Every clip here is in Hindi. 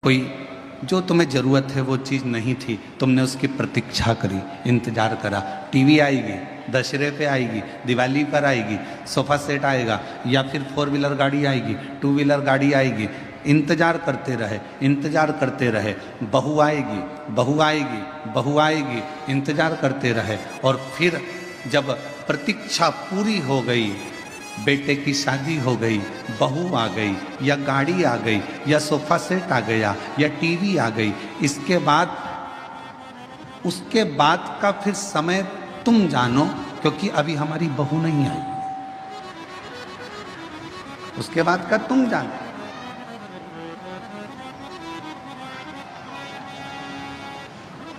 कोई जो तुम्हें ज़रूरत है वो चीज़ नहीं थी, तुमने उसकी प्रतीक्षा करी, इंतज़ार करा। टीवी आएगी, दशहरे पे आएगी, दिवाली पर आएगी, सोफ़ा सेट आएगा, या फिर 4 व्हीलर गाड़ी आएगी, 2 व्हीलर गाड़ी आएगी, इंतज़ार करते रहे, इंतज़ार करते रहे। बहू आएगी, बहू आएगी, बहू आएगी, इंतज़ार करते रहे। और फिर जब प्रतीक्षा पूरी हो गई, बेटे की शादी हो गई, बहू आ गई, या गाड़ी आ गई, या सोफ़ा सेट आ गया, या टीवी आ गई, इसके बाद उसके बाद का फिर समय तुम जानो, क्योंकि अभी हमारी बहू नहीं आई। उसके बाद का तुम जानो।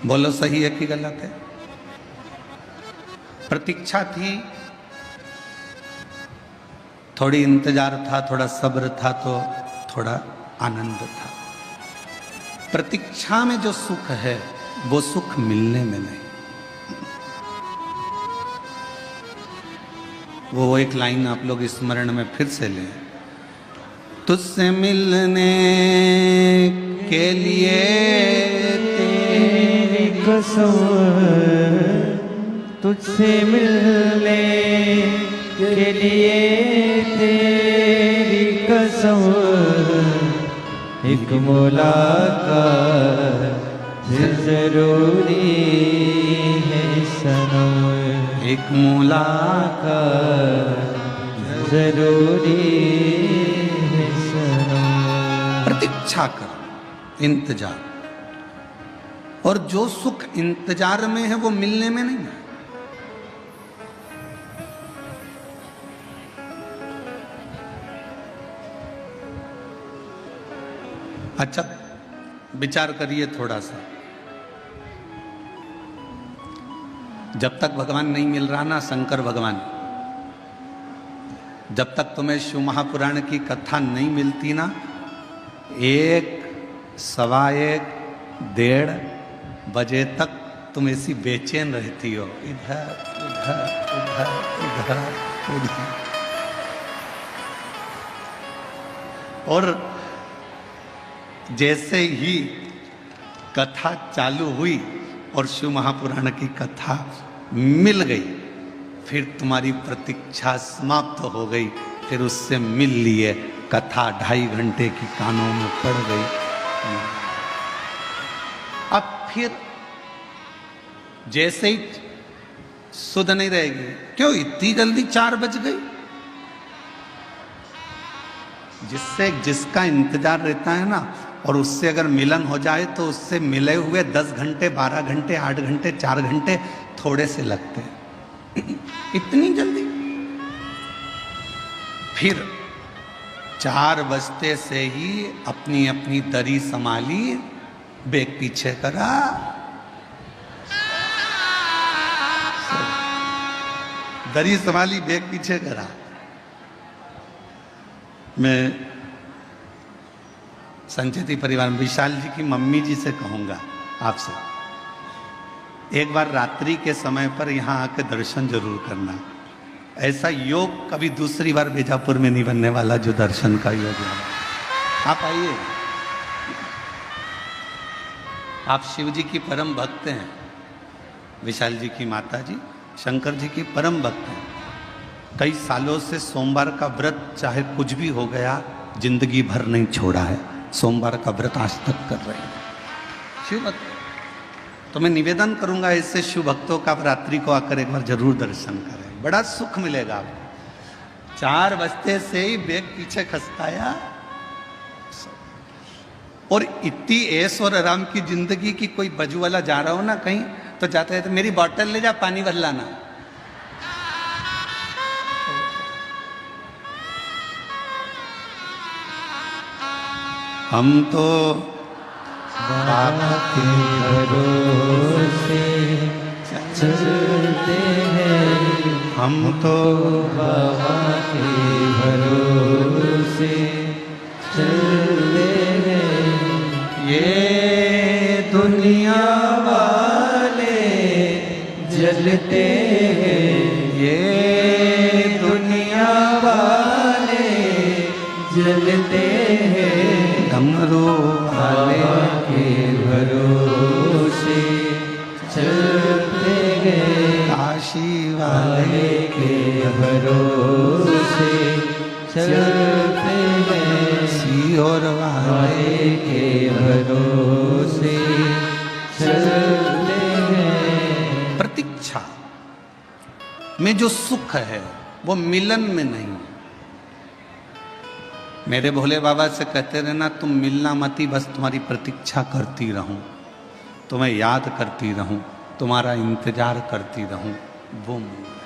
बोलो सही है कि गलत है? प्रतीक्षा थी, थोड़ी इंतजार था, थोड़ा सब्र था, तो थोड़ा आनंद था। प्रतीक्षा में जो सुख है वो सुख मिलने में नहीं। वो एक लाइन आप लोग स्मरण में फिर से लें। तुझसे मिलने के लिए तेरी कसम, तुझसे मिलने के लिए तेरी कसम, एक मुलाकात जरूरी है सनम, एक मुलाकात जरूरी है सनम। प्रतीक्षा कर, इंतजार। और जो सुख इंतजार में है वो मिलने में नहीं है। अच्छा विचार करिए थोड़ा सा। जब तक भगवान नहीं मिल रहा ना, शंकर भगवान, जब तक तुम्हें शिव महापुराण की कथा नहीं मिलती ना, 1, सवा 1, 1:30 बजे तक तुम ऐसी बेचैन रहती हो, इधर उधर उधर उधर उधर। और जैसे ही कथा चालू हुई और शिव महापुराण की कथा मिल गई, फिर तुम्हारी प्रतीक्षा समाप्त हो गई। फिर उससे मिल लिए, कथा 2.5 घंटे की कानों में पड़ गई। अब फिर जैसे ही सुध नहीं रहेगी, क्यों इतनी जल्दी 4 बज गई? जिसका इंतजार रहता है ना, और उससे अगर मिलन हो जाए तो उससे मिले हुए 10 घंटे, 12 घंटे, 8 घंटे, 4 घंटे थोड़े से लगते हैं। इतनी जल्दी? फिर 4 बजते से ही अपनी अपनी दरी संभाली, बेग पीछे करा, दरी संभाली, बेग पीछे करा। मैं संचेती परिवार में विशाल जी की मम्मी जी से कहूँगा आपसे, एक बार रात्रि के समय पर यहाँ आके दर्शन जरूर करना। ऐसा योग कभी दूसरी बार बीजापुर में नहीं बनने वाला जो दर्शन का योग है। आप आइए। आप शिव जी की परम भक्त हैं, विशाल जी की माता जी शंकर जी की परम भक्त हैं। कई सालों से सोमवार का व्रत चाहे कुछ भी हो गया, जिंदगी भर नहीं छोड़ा है। सोमवार का व्रत आज तक कर रहे हैं शिव भक्त। तो मैं निवेदन करूंगा ऐसे शिव भक्तों का, रात्रि को आकर एक बार जरूर दर्शन करें, बड़ा सुख मिलेगा आपको। 4 बजते से ही बेग पीछे खसकाया, और इतनी ऐश और आराम की जिंदगी की। कोई बजू वाला जा रहा हो ना कहीं, तो जाते हैं तो मेरी बोतल ले जा, पानी भर लाना। हम तो बाबा के भरोसे चलते हैं, हम तो बाबा के भरोसे चलते हैं। ये दुनिया वाले जलते हैं, ये दुनिया वाले जलते हैं, डमरू वाले के भरोसे चलते हैं। प्रतीक्षा में जो सुख है वो मिलन में नहीं। मेरे भोले बाबा से कहते रहना, तुम मिलना मती, बस तुम्हारी प्रतीक्षा करती रहूं, तुम्हें याद करती रहूं, तुम्हारा इंतजार करती रहूं, वो मूल है।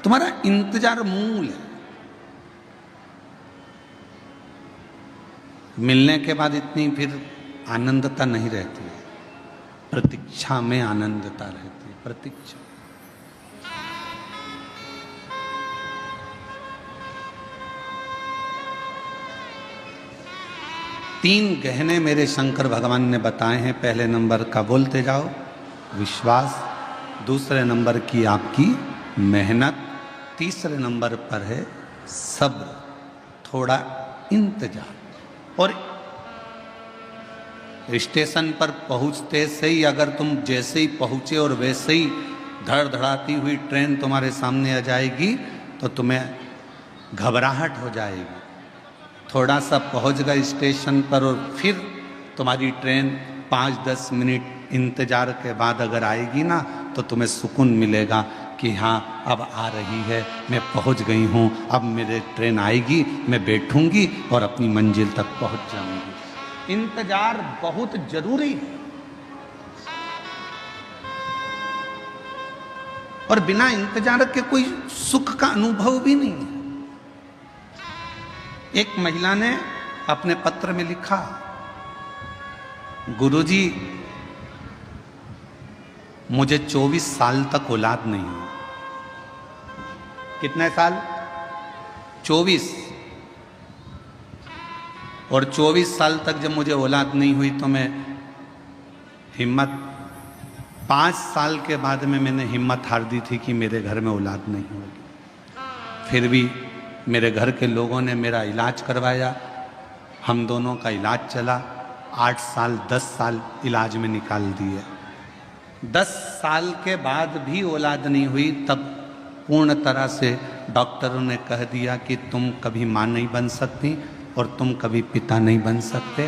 तुम्हारा इंतजार मूल है। मिलने के बाद इतनी फिर आनंदता नहीं रहती है, प्रतीक्षा में आनंदता रहती है। प्रतीक्षा तीन गहने मेरे शंकर भगवान ने बताए हैं। पहले नंबर का बोलते जाओ विश्वास, दूसरे नंबर की आपकी मेहनत, तीसरे नंबर पर है सब्र, थोड़ा इंतजार। और स्टेशन पर पहुंचते से ही अगर तुम जैसे ही पहुंचे और वैसे ही धड़धड़ाती हुई ट्रेन तुम्हारे सामने आ जाएगी तो तुम्हें घबराहट हो जाएगी। थोड़ा सा पहुंच गए स्टेशन पर और फिर तुम्हारी ट्रेन 5-10 मिनट इंतजार के बाद अगर आएगी ना तो तुम्हें सुकून मिलेगा कि हाँ अब आ रही है, मैं पहुंच गई हूँ, अब मेरे ट्रेन आएगी, मैं बैठूंगी और अपनी मंजिल तक पहुंच जाऊंगी। इंतजार बहुत जरूरी है और बिना इंतजार के कोई सुख का अनुभव भी नहीं है। एक महिला ने अपने पत्र में लिखा, गुरुजी मुझे 24 साल तक औलाद नहीं हुई। कितने साल? 24। और 24 साल तक जब मुझे औलाद नहीं हुई तो मैं हिम्मत 5 साल के बाद में मैंने हिम्मत हार दी थी कि मेरे घर में औलाद नहीं होगी। फिर भी मेरे घर के लोगों ने मेरा इलाज करवाया, हम दोनों का इलाज चला। 8 साल 10 साल इलाज में निकाल दिए। 10 साल के बाद भी औलाद नहीं हुई, तब पूर्ण तरह से डॉक्टरों ने कह दिया कि तुम कभी माँ नहीं बन सकती और तुम कभी पिता नहीं बन सकते।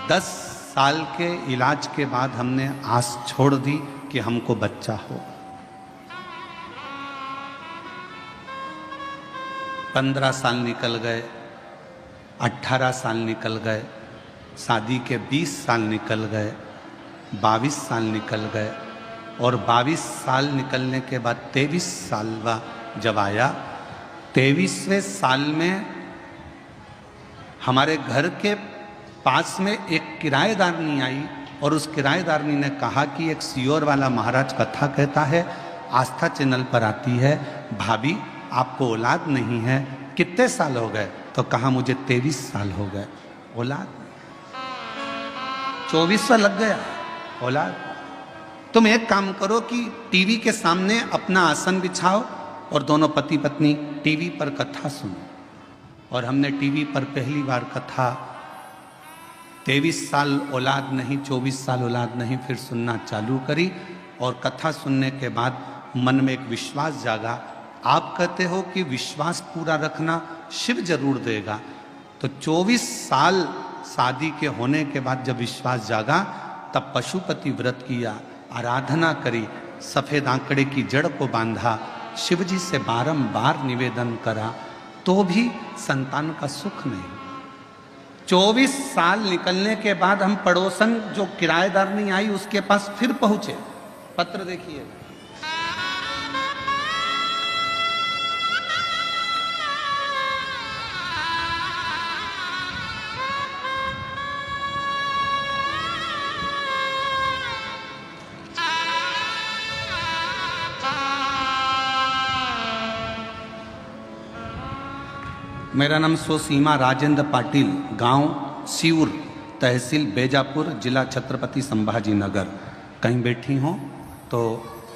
10 साल के इलाज के बाद हमने आस छोड़ दी कि हमको बच्चा हो। 15 साल निकल गए, 18 साल निकल गए, शादी के 20 साल निकल गए, 22 साल निकल गए और 22 साल निकलने के बाद 23 साल जब आया, 23वें साल में हमारे घर के पास में एक किराएदारनी आई और उस किराएदारनी ने कहा कि एक सियोर वाला महाराज कथा कहता है, आस्था चैनल पर आती है, भाभी आपको औलाद नहीं है, कितने साल हो गए? तो कहा मुझे 23 साल हो गए, औलाद 24वां लग गया, औलाद। तुम एक काम करो कि टीवी के सामने अपना आसन बिछाओ और दोनों पति पत्नी टीवी पर कथा सुनो। और हमने टीवी पर पहली बार कथा 23 साल औलाद नहीं, 24 साल औलाद नहीं, फिर सुनना चालू करी और कथा सुनने के बाद मन में एक विश्वास जागा। आप कहते हो कि विश्वास पूरा रखना शिव जरूर देगा, तो 24 साल शादी के होने के बाद जब विश्वास जागा तब पशुपति व्रत किया, आराधना करी, सफेद आंकड़े की जड़ को बांधा, शिव जी से बारंबार निवेदन करा, तो भी संतान का सुख नहीं। 24 साल निकलने के बाद हम पड़ोसन जो किराएदार नहीं आई उसके पास फिर पहुंचे। पत्र देखिए, मेरा नाम सोसीमा राजेंद्र पाटिल, गांव सिऊर, तहसील बेजापुर, जिला छत्रपति संभाजी नगर। कहीं बैठी हो तो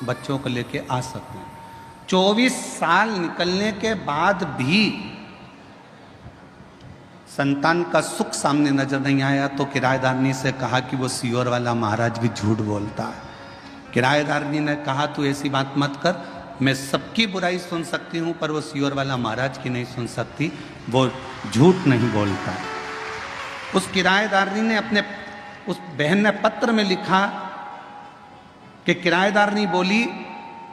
बच्चों को लेके आ सकते हैं। 24 साल निकलने के बाद भी संतान का सुख सामने नजर नहीं आया तो किराएदारनी से कहा कि वो सियोर वाला महाराज भी झूठ बोलता है। किराएदारनी ने कहा तू ऐसी बात मत कर, मैं सबकी बुराई सुन सकती हूँ पर वो सियोर वाला महाराज की नहीं सुन सकती, वो झूठ नहीं बोलता। उस किराएदारनी ने अपने उस बहन ने पत्र में लिखा कि किराएदारनी बोली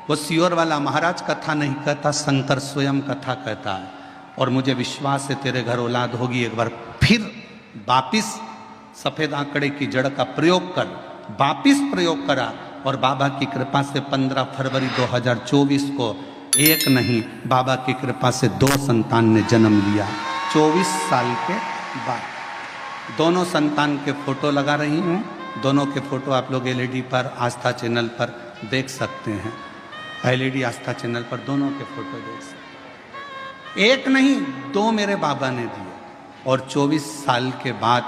वो सियोर वाला महाराज कथा नहीं कहता, शंकर स्वयं कथा कहता है और मुझे विश्वास है तेरे घर औलाद होगी। एक बार फिर वापिस सफेद आंकड़े की जड़ का प्रयोग कर, वापिस प्रयोग करा और बाबा की कृपा से 15 फरवरी 2024 को एक नहीं बाबा की कृपा से 2 संतान ने जन्म लिया 24 साल के बाद। दोनों संतान के फोटो लगा रही हूँ, दोनों के फोटो आप लोग एलईडी पर आस्था चैनल पर देख सकते हैं। एलईडी आस्था चैनल पर दोनों के फोटो देख सकते हैं। एक नहीं 2 मेरे बाबा ने दिए और 24 साल के बाद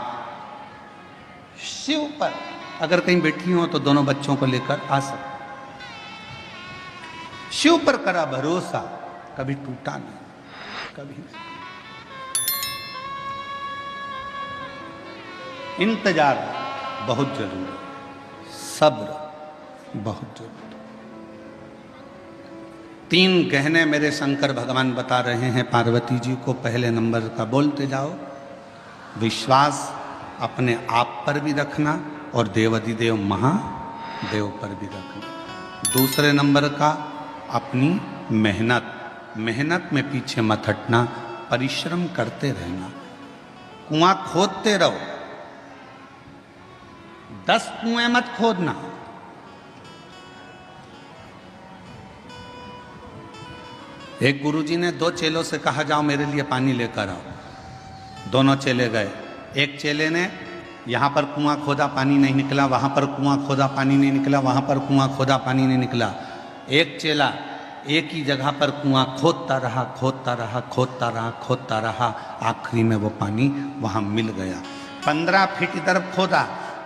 शिव पर अगर कहीं बैठी हो तो दोनों बच्चों को लेकर आ सकते। शिव पर करा भरोसा, कभी टूटा नहीं, कभी नहीं। इंतजार बहुत जरूरी, सब्र बहुत जरूरी। 3 गहने मेरे शंकर भगवान बता रहे हैं पार्वती जी को। पहले नंबर का बोलते जाओ, विश्वास अपने आप पर भी रखना और देवाधिदेव महादेव पर भी रखना। दूसरे नंबर का अपनी मेहनत, मेहनत में पीछे मत हटना, परिश्रम करते रहना। कुआं खोदते रहो, 10 कुएं मत खोदना। एक गुरुजी ने 2 चेलों से कहा जाओ मेरे लिए पानी लेकर आओ। दोनों चेले गए। एक चेले ने यहाँ पर कुआं खोदा, पानी नहीं निकला, वहाँ पर कुआं खोदा, पानी नहीं निकला, वहाँ पर कुआं खोदा, पानी नहीं निकला। एक चेला एक ही जगह पर कुआं खोदता रहा, खोदता रहा, खोदता रहा, खोदता रहा, आखिरी में वो पानी वहाँ मिल गया। 15 फीट इधर खोदा,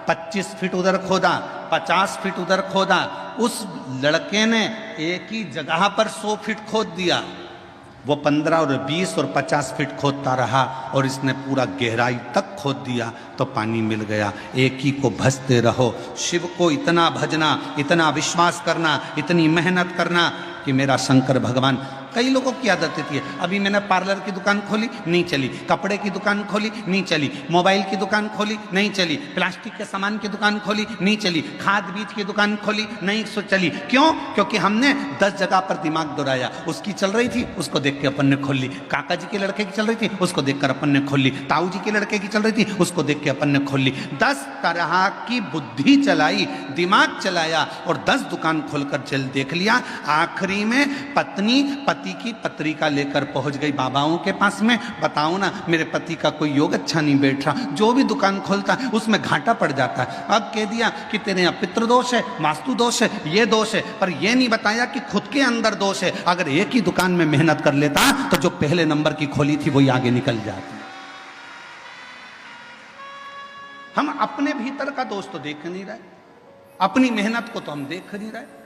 25 फीट उधर खोदा, 50 फीट उधर खोदा। उस लड़के ने एक ही जगह पर 100 फीट खोद दिया। वो 15 और 20 और 50 फीट खोदता रहा और इसने पूरा गहराई तक खोद दिया तो पानी मिल गया। एक ही को भजते रहो, शिव को इतना भजना, इतना विश्वास करना, इतनी मेहनत करना कि मेरा शंकर भगवान। कई लोगों की आदत होती है, अभी मैंने पार्लर की दुकान खोली नहीं चली, कपड़े की दुकान खोली नहीं चली, मोबाइल की दुकान खोली नहीं चली, प्लास्टिक के सामान की दुकान खोली नहीं चली, खाद बीज की दुकान खोली नहीं चली। क्यों? क्योंकि हमने 10 जगह पर दिमाग दौड़ाया। उसकी चल रही थी, उसको देख के अपन ने खोल ली। काका जी के लड़के की चल रही थी, उसको देखकर अपन ने खोल ली। ताऊ जी के लड़के की चल रही थी, उसको देख के अपन ने खोल ली। 10 तरह की बुद्धि चलाई, दिमाग चलाया और 10 दुकान खोलकर चल देख लिया। आखिरी में पत्नी पति की पत्रिका लेकर पहुंच गई बाबाओं के पास में। बताओ ना, मेरे पति का कोई योग अच्छा नहीं बैठ रहा, जो भी दुकान खोलता है उसमें घाटा पड़ जाता है। अब कह दिया कि तेरे यहाँ पितृ दोष है, वास्तु दोष है, ये दोष है, पर ये नहीं बताया कि खुद के अंदर दोष है। अगर एक ही दुकान में मेहनत कर लेता तो जो पहले नंबर की खोली थी वही आगे निकल जाती। हम अपने भीतर का दोष तो देख नहीं रहे, अपनी मेहनत को तो हम देख नहीं रहे।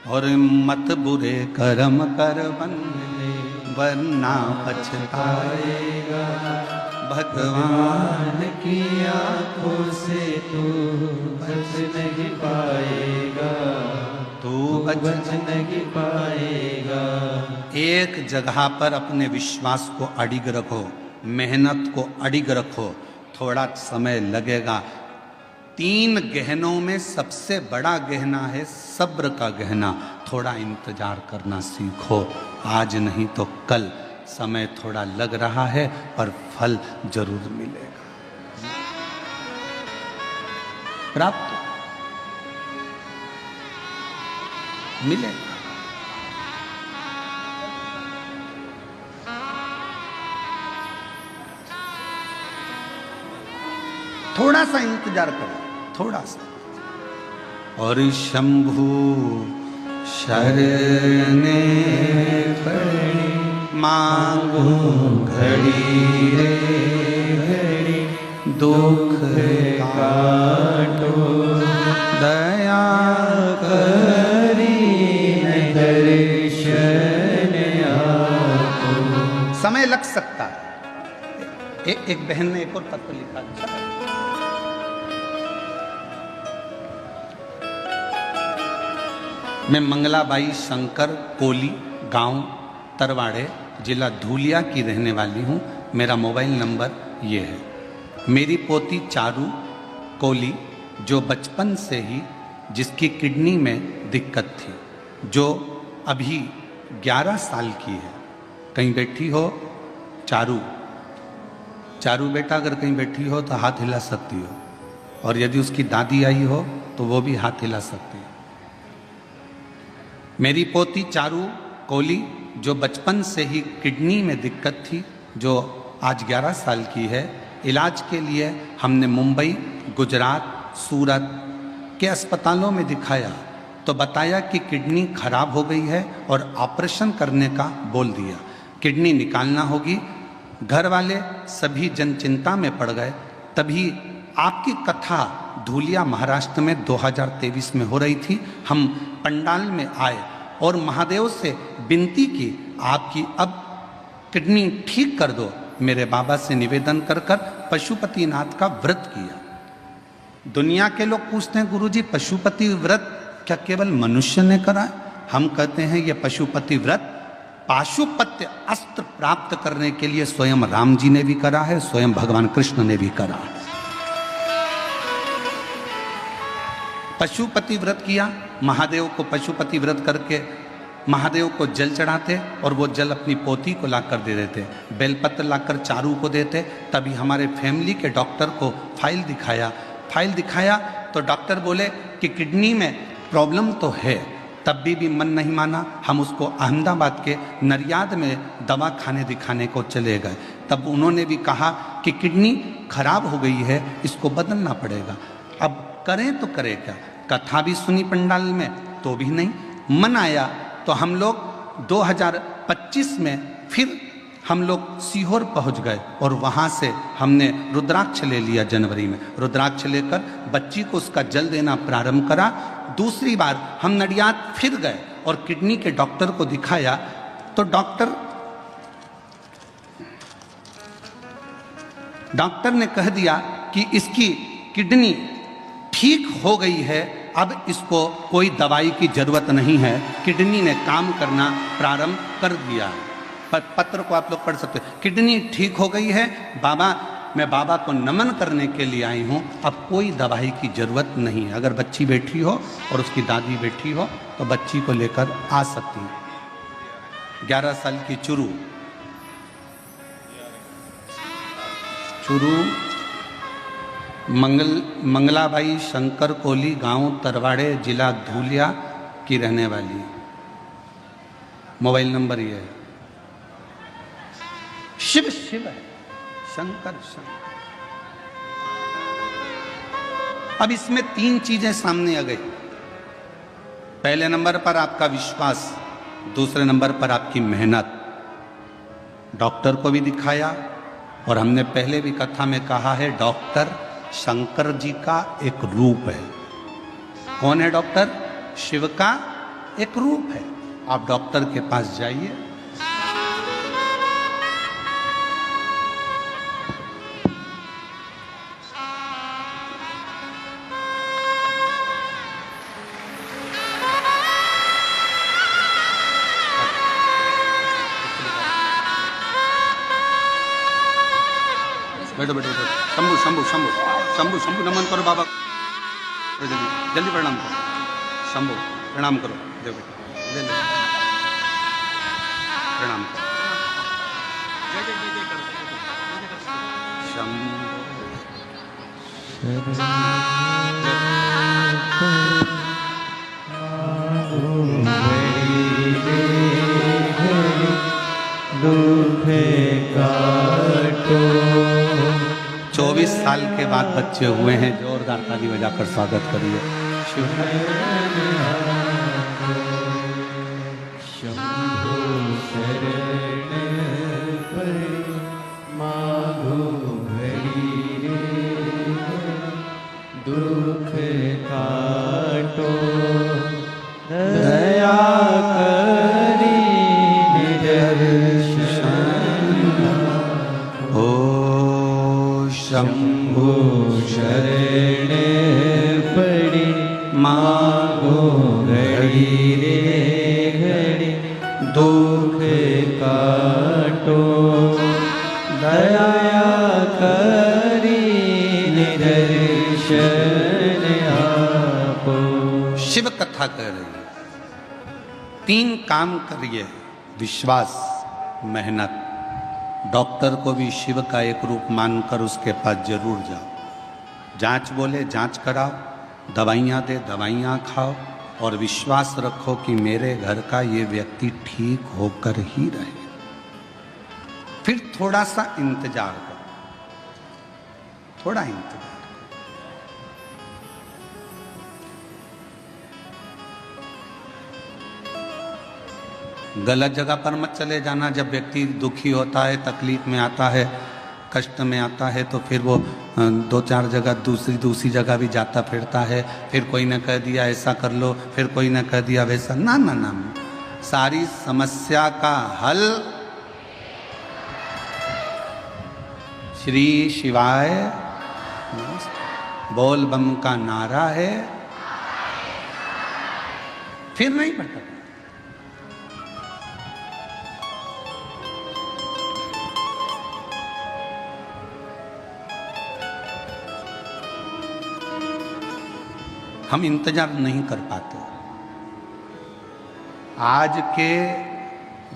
और मत बुरे कर्म कर बंदे वरना पछताएगा, भगवान की आंखों से तू बच नहीं पाएगा, तू बच नहीं पाएगा। एक जगह पर अपने विश्वास को अडिग रखो, मेहनत को अडिग रखो, थोड़ा समय लगेगा। 3 गहनों में सबसे बड़ा गहना है सब्र का गहना। थोड़ा इंतजार करना सीखो, आज नहीं तो कल। समय थोड़ा लग रहा है पर फल जरूर मिलेगा, प्राप्त मिलेगा। थोड़ा सा इंतजार करो, थोड़ा सा। और शंभु शरणे पड़ी मांगो घड़ी रे घड़ी, दुख काटो दया करी दर्शन आपको। समय लग सकता है। एक बहन ने एक और पत्र लिखा, अच्छा मैं मंगलाबाई शंकर कोली, गांव तरवाड़े, जिला धूलिया की रहने वाली हूँ। मेरा मोबाइल नंबर ये है। मेरी पोती चारू कोली, जो बचपन से ही जिसकी किडनी में दिक्कत थी, जो अभी 11 साल की है। कहीं बैठी हो चारू, चारू बेटा अगर कहीं बैठी हो तो हाथ हिला सकती हो, और यदि उसकी दादी आई हो तो वो भी हाथ हिला सकती है। मेरी पोती चारू कोली, जो बचपन से ही किडनी में दिक्कत थी, जो आज 11 साल की है। इलाज के लिए हमने मुंबई, गुजरात, सूरत के अस्पतालों में दिखाया तो बताया कि किडनी खराब हो गई है और ऑपरेशन करने का बोल दिया, किडनी निकालना होगी। घर वाले सभी जन चिंता में पड़ गए। तभी आपकी कथा धूलिया महाराष्ट्र में 2023 में हो रही थी। हम पंडाल में आए और महादेव से विनती की, आपकी अब किडनी ठीक कर दो। मेरे बाबा से निवेदन कर कर पशुपतिनाथ का व्रत किया। दुनिया के लोग पूछते हैं, गुरुजी पशुपति व्रत क्या केवल मनुष्य ने करा है? हम कहते हैं ये पशुपति व्रत पाशुपत्य अस्त्र प्राप्त करने के लिए स्वयं राम जी ने भी करा है, स्वयं भगवान कृष्ण ने भी करा है। पशुपति व्रत किया। महादेव को पशुपति व्रत करके महादेव को जल चढ़ाते और वो जल अपनी पोती को लाकर दे देते, बेलपत्र लाकर चारू को देते। तभी हमारे फैमिली के डॉक्टर को फाइल दिखाया तो डॉक्टर बोले कि किडनी में प्रॉब्लम तो है। तब भी मन नहीं माना। हम उसको अहमदाबाद के नरियाद में दवा खाने दिखाने को चले गए। तब उन्होंने भी कहा कि किडनी खराब हो गई है, इसको बदलना पड़ेगा। अब करें तो करें क्या? कथा भी सुनी पंडाल में तो भी नहीं मन आया। तो हम लोग 2025 में फिर हम लोग सीहोर पहुंच गए और वहाँ से हमने रुद्राक्ष ले लिया। जनवरी में रुद्राक्ष लेकर बच्ची को उसका जल देना प्रारंभ करा। दूसरी बार हम नडियाद फिर गए और किडनी के डॉक्टर को दिखाया तो डॉक्टर ने कह दिया कि इसकी किडनी ठीक हो गई है, अब इसको कोई दवाई की जरूरत नहीं है, किडनी ने काम करना प्रारंभ कर दिया है। पत्र को आप लोग पढ़ सकते हैं। किडनी ठीक हो गई है बाबा, मैं बाबा को नमन करने के लिए आई हूँ, अब कोई दवाई की जरूरत नहीं है। अगर बच्ची बैठी हो और उसकी दादी बैठी हो तो बच्ची को लेकर आ सकती है। 11 साल की चुरू मंगलाबाई शंकर कोली, गांव तरवाड़े, जिला धूलिया की रहने वाली। मोबाइल नंबर ये है। शिव शिव है, शंकर शंकर। अब इसमें 3 चीजें सामने आ गई। पहले नंबर पर आपका विश्वास, दूसरे नंबर पर आपकी मेहनत। डॉक्टर को भी दिखाया और हमने पहले भी कथा में कहा है, डॉक्टर शंकर जी का एक रूप है। कौन है डॉक्टर? शिव का एक रूप है। आप डॉक्टर के पास जाइए, बैठो बैठो बैठो। शंभु शंभु शंभु शंभु शंभु नमन करो बाबा, जल्दी जल्दी प्रणाम करो। शंभु प्रणाम करो, दे बेटा ले ले प्रणाम करो। दुखे काटो। 24 साल के बाद बच्चे हुए हैं, जोरदार ताली बजाकर स्वागत करिए। शंभो शरण परि माधो हरि रे, दुख काटो दया करी निदर्शन। ओ शंभु शरण पड़ी मागो घड़ी घड़ी रे घड़ी दुख काटो, दया करी निदर्शन आपो। शिव कथा कह रही है, 3 काम करिए, विश्वास, मेहनत। डॉक्टर को भी शिव का एक रूप मानकर उसके पास जरूर जाओ। जांच बोले जांच कराओ, दवाइयाँ दे दवाइयाँ खाओ, और विश्वास रखो कि मेरे घर का ये व्यक्ति ठीक होकर ही रहे। फिर थोड़ा सा इंतजार करो, थोड़ा इंतजार। गलत जगह पर मत चले जाना। जब व्यक्ति दुखी होता है, तकलीफ में आता है, कष्ट में आता है, तो फिर वो 2-4 जगह दूसरी जगह भी जाता फिरता है। फिर कोई ने कह दिया ऐसा कर लो, फिर कोई ने कह दिया वैसा। ना ना ना, सारी समस्या का हल श्री शिवाय बोल बम का नारा है। फिर नहीं भटक। हम इंतजार नहीं कर पाते। आज के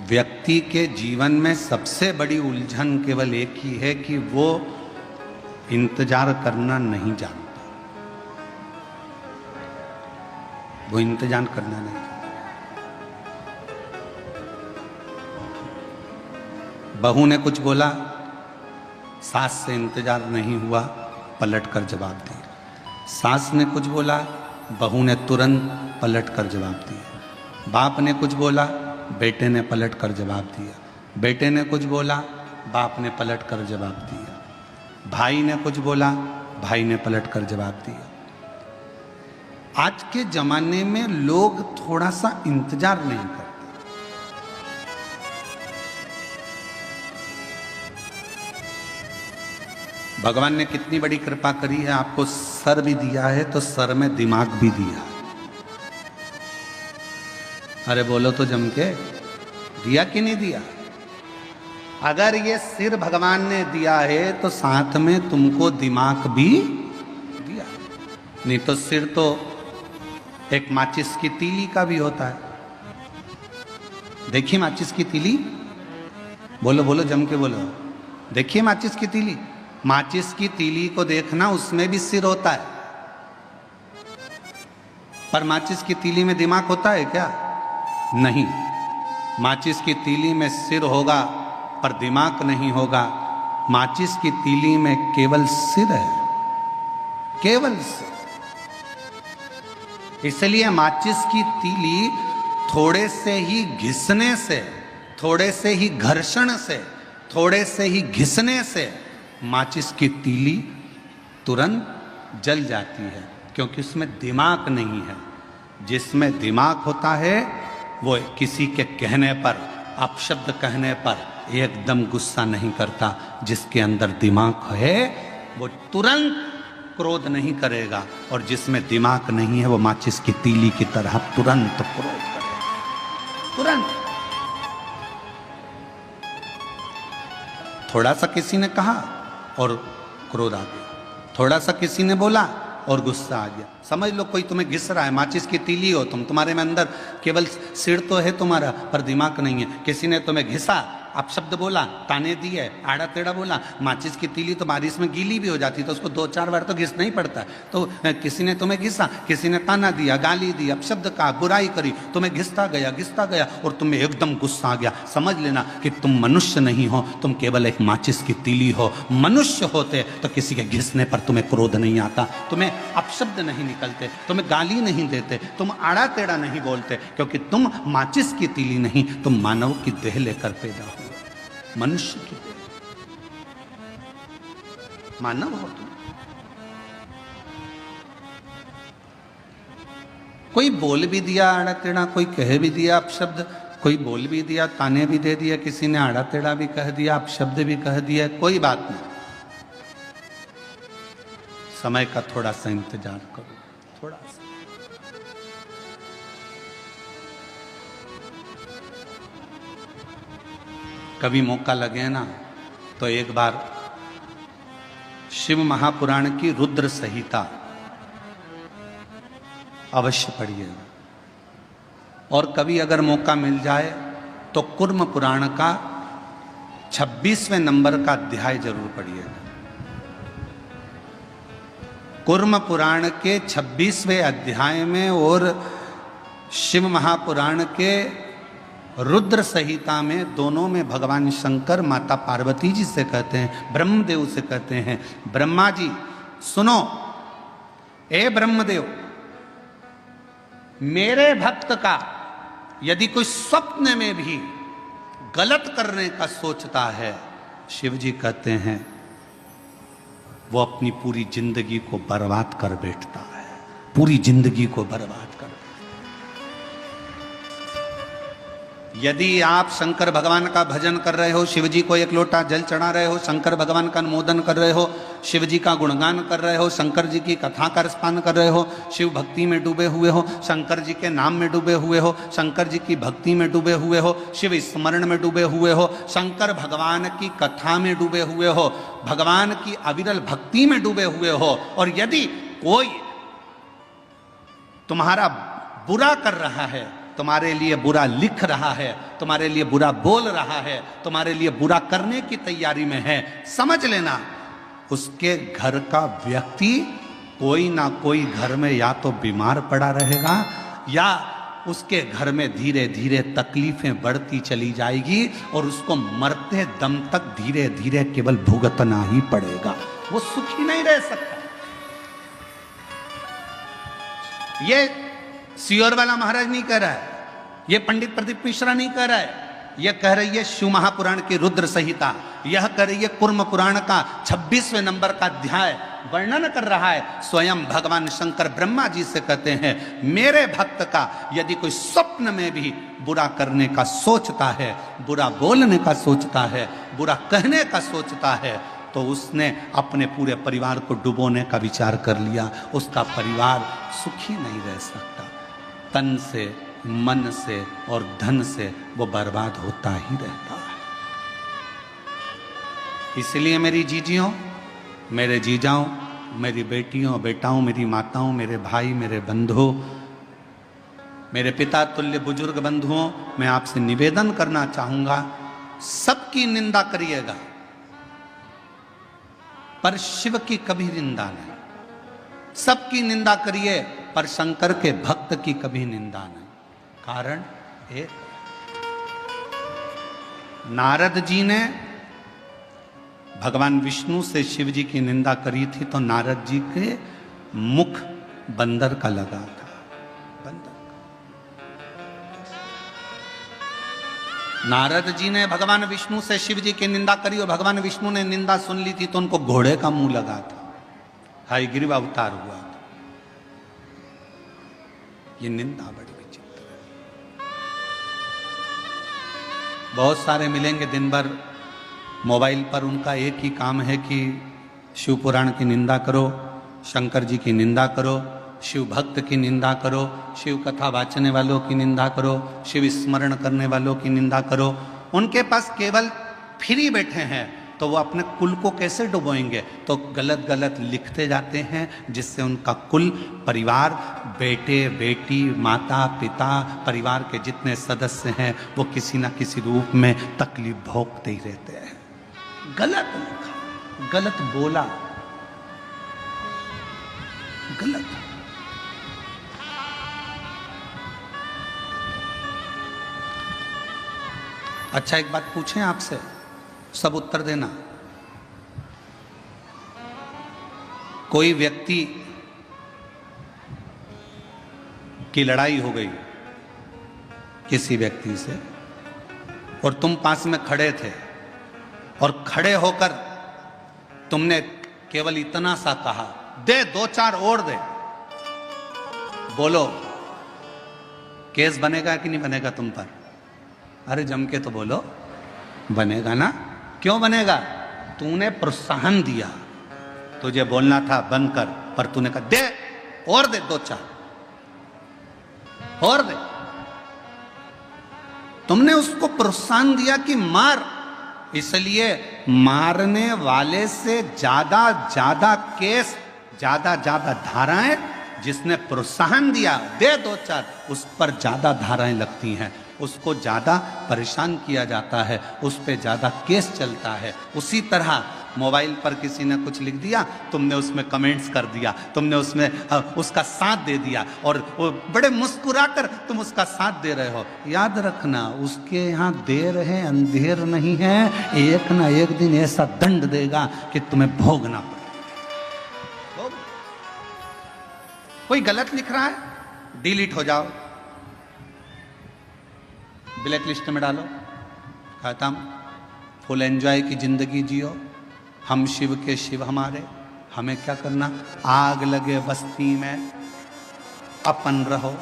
व्यक्ति के जीवन में सबसे बड़ी उलझन केवल एक ही है कि वो इंतजार करना नहीं जानता। वो इंतजार करना नहीं जानता। बहू ने कुछ बोला, सास से इंतजार नहीं हुआ, पलट कर जवाब दिया। सास ने कुछ बोला, बहू ने तुरंत पलट कर जवाब दिया। बाप ने कुछ बोला, बेटे ने पलट कर जवाब दिया। बेटे ने कुछ बोला, बाप ने पलट कर जवाब दिया। भाई ने कुछ बोला, भाई ने पलट कर जवाब दिया। आज के जमाने में लोग थोड़ा सा इंतजार नहीं करते। भगवान ने कितनी बड़ी कृपा करी है, आपको सर भी दिया है तो सर में दिमाग भी दिया। अरे बोलो तो जम के, दिया कि नहीं दिया? अगर ये सिर भगवान ने दिया है तो साथ में तुमको दिमाग भी दिया। नहीं तो सिर तो एक माचिस की तीली का भी होता है। देखिए माचिस की तीली, बोलो बोलो जम के बोलो। देखिए माचिस की तीली, माचिस की तीली को देखना, उसमें भी सिर होता है। पर माचिस की तीली में दिमाग होता है क्या? नहीं। माचिस की तीली में सिर होगा पर दिमाग नहीं होगा। माचिस की तीली में केवल सिर है, केवल सिर। इसलिए माचिस की तीली थोड़े से ही घिसने से, थोड़े से ही घर्षण से, थोड़े से ही घिसने से माचिस की तीली तुरंत जल जाती है, क्योंकि उसमें दिमाग नहीं है। जिसमें दिमाग होता है वो किसी के कहने पर, अपशब्द कहने पर एकदम गुस्सा नहीं करता। जिसके अंदर दिमाग है वो तुरंत क्रोध नहीं करेगा, और जिसमें दिमाग नहीं है वो माचिस की तीली की तरह तुरंत क्रोध करेगा, तुरंत। थोड़ा सा किसी ने कहा और क्रोध आ गया, थोड़ा सा किसी ने बोला और गुस्सा आ गया। समझ लो कोई तुम्हें घिस रहा है, माचिस की तीली हो तुम, तुम्हारे में अंदर केवल सिर तो है तुम्हारा पर दिमाग नहीं है। किसी ने तुम्हें घिसा, अपशब्द बोला, ताने दिए, आड़ा टेढ़ा बोला। माचिस की तीली तो बारिश में गीली भी हो जाती, तो उसको 2-4 बार तो घिसना ही पड़ता है। तो किसी ने तुम्हें घिसा, किसी ने ताना दिया, गाली दी, अपशब्द कहा, बुराई करी, तुम्हें घिसता गया और तुम्हें एकदम गुस्सा आ गया। समझ लेना कि तुम मनुष्य नहीं हो, तुम केवल एक माचिस की तीली हो। मनुष्य होते तो किसी के घिसने पर तुम्हें क्रोध नहीं आता, तुम्हें अपशब्द नहीं निकलते, तुम्हें गाली नहीं देते, तुम आड़ा टेढ़ा नहीं बोलते, क्योंकि तुम माचिस की तीली नहीं, तुम मानव की देह लेकर पैदा हो, मनुष्य की देह, मानव हो तुम। कोई बोल भी दिया आड़ा टेढ़ा, कोई कह भी दिया अपशब्द, कोई बोल भी दिया, ताने भी दे दिया, किसी ने आड़ा टेढ़ा भी कह दिया, अपशब्द भी कह दिया, कोई बात नहीं। समय का थोड़ा सा इंतजार करो, थोड़ा सा। कभी मौका लगे ना तो एक बार शिव महापुराण की रुद्र संहिता अवश्य पढ़िएगा, और कभी अगर मौका मिल जाए तो कुर्म पुराण का 26वें नंबर का अध्याय जरूर पढ़िएगा। कुर्म पुराण के 26वें अध्याय में और शिव महापुराण के रुद्र संहिता में, दोनों में भगवान शंकर माता पार्वती जी से कहते हैं, ब्रह्मदेव से कहते हैं, ब्रह्मा जी सुनो, ए ब्रह्मदेव, मेरे भक्त का यदि कोई स्वप्न में भी गलत करने का सोचता है, शिव जी कहते हैं वो अपनी पूरी जिंदगी को बर्बाद कर बैठता है, पूरी जिंदगी को बर्बाद कर। यदि आप शंकर भगवान का भजन कर रहे हो, शिव जी को एक लोटा जल चढ़ा रहे हो, शंकर भगवान का अनुमोदन कर रहे हो, शिव जी का गुणगान कर रहे हो, शंकर जी की कथा का रसपान कर रहे हो, शिव भक्ति में डूबे हुए हो, शंकर जी के नाम में डूबे हुए हो, शंकर जी की भक्ति में डूबे हुए हो, शिव स्मरण में डूबे हुए हो, शंकर भगवान की कथा में डूबे हुए हो, भगवान की अविरल भक्ति में डूबे हुए हो, और यदि कोई तुम्हारा बुरा कर रहा है, तुम्हारे लिए बुरा लिख रहा है, तुम्हारे लिए बुरा बोल रहा है, तुम्हारे लिए बुरा करने की तैयारी में है, समझ लेना उसके घर का व्यक्ति कोई ना कोई घर में या तो बीमार पड़ा रहेगा, या उसके घर में धीरे धीरे तकलीफें बढ़ती चली जाएगी, और उसको मरते दम तक धीरे धीरे केवल भुगतना ही पड़ेगा, वो सुखी नहीं रह सकता। ये सियोर वाला महाराज नहीं कह रहा है, ये पंडित प्रदीप मिश्रा नहीं कह रहा है, यह कह रही है शिव महापुराण की रुद्र संहिता, यह कह रही है कुर्म पुराण का 26वें नंबर का अध्याय वर्णन कर रहा है। स्वयं भगवान शंकर ब्रह्मा जी से कहते हैं, मेरे भक्त का यदि कोई स्वप्न में भी बुरा करने का सोचता है, बुरा बोलने का सोचता है, बुरा कहने का सोचता है, तो उसने अपने पूरे परिवार को डुबोने का विचार कर लिया, उसका परिवार सुखी नहीं रह सकता। तन से, मन से और धन से वो बर्बाद होता ही रहता है। इसलिए मेरी जीजियों, मेरे जीजाओं, मेरी बेटियों बेटाओं, मेरी माताओं, मेरे भाई, मेरे बंधुओं, मेरे पिता तुल्य बुजुर्ग बंधुओं, मैं आपसे निवेदन करना चाहूंगा, सबकी निंदा करिएगा पर शिव की कभी निंदा नहीं। सबकी निंदा करिए पर शंकर के भक्त की कभी निंदा नहीं। कारण एक, नारद जी ने भगवान विष्णु से शिव जी की निंदा करी थी, तो नारद जी के मुख बंदर का लगा था, बंदर का। नारद जी ने भगवान विष्णु से शिव जी की निंदा करी, और भगवान विष्णु ने निंदा सुन ली थी तो उनको घोड़े का मुंह लगा था, हयग्रीव अवतार हुआ था। ये निंदा बड़ी विचित्र है। बहुत सारे मिलेंगे दिन भर मोबाइल पर, उनका एक ही काम है कि शिव पुराण की निंदा करो, शंकर जी की निंदा करो, शिव भक्त की निंदा करो, शिव कथा वाचने वालों की निंदा करो, शिव स्मरण करने वालों की निंदा करो। उनके पास केवल फ्री बैठे हैं तो वो अपने कुल को कैसे डुबोएंगे, तो गलत गलत लिखते जाते हैं, जिससे उनका कुल, परिवार, बेटे बेटी, माता पिता, परिवार के जितने सदस्य हैं वो किसी ना किसी रूप में तकलीफ भोगते ही रहते हैं। गलत लिखा, गलत बोला, गलत। अच्छा एक बात पूछें आपसे, सब उत्तर देना। कोई व्यक्ति की लड़ाई हो गई किसी व्यक्ति से, और तुम पास में खड़े थे, और खड़े होकर तुमने केवल इतना सा कहा, दे दो चार और दे, बोलो केस बनेगा कि नहीं बनेगा तुम पर? अरे जम के तो बोलो, बनेगा ना। क्यों बनेगा? तूने प्रोत्साहन दिया, तुझे बोलना था बंद कर, पर तूने कहा दे और दे, दो चार और दे। तुमने उसको प्रोत्साहन दिया कि मार, इसलिए मारने वाले से ज्यादा ज्यादा केस, ज्यादा ज्यादा धाराएं, जिसने प्रोत्साहन दिया दे दो चार, उस पर ज्यादा धाराएं लगती हैं, उसको ज्यादा परेशान किया जाता है, उस पर ज्यादा केस चलता है। उसी तरह मोबाइल पर किसी ने कुछ लिख दिया, तुमने उसमें कमेंट्स कर दिया, तुमने उसमें उसका साथ दे दिया और वो बड़े मुस्कुराकर तुम उसका साथ दे रहे हो। याद रखना, उसके यहाँ देर है अंधेर नहीं है, एक ना एक दिन ऐसा दंड देगा कि तुम्हें भोगना पड़े। कोई गलत लिख रहा है, डिलीट हो जाओ, ब्लैक लिस्ट में डालो, खत्म। फुल एंजॉय की जिंदगी जियो, हम शिव के शिव हमारे, हमें क्या करना। आग लगे बस्ती में अपन रहो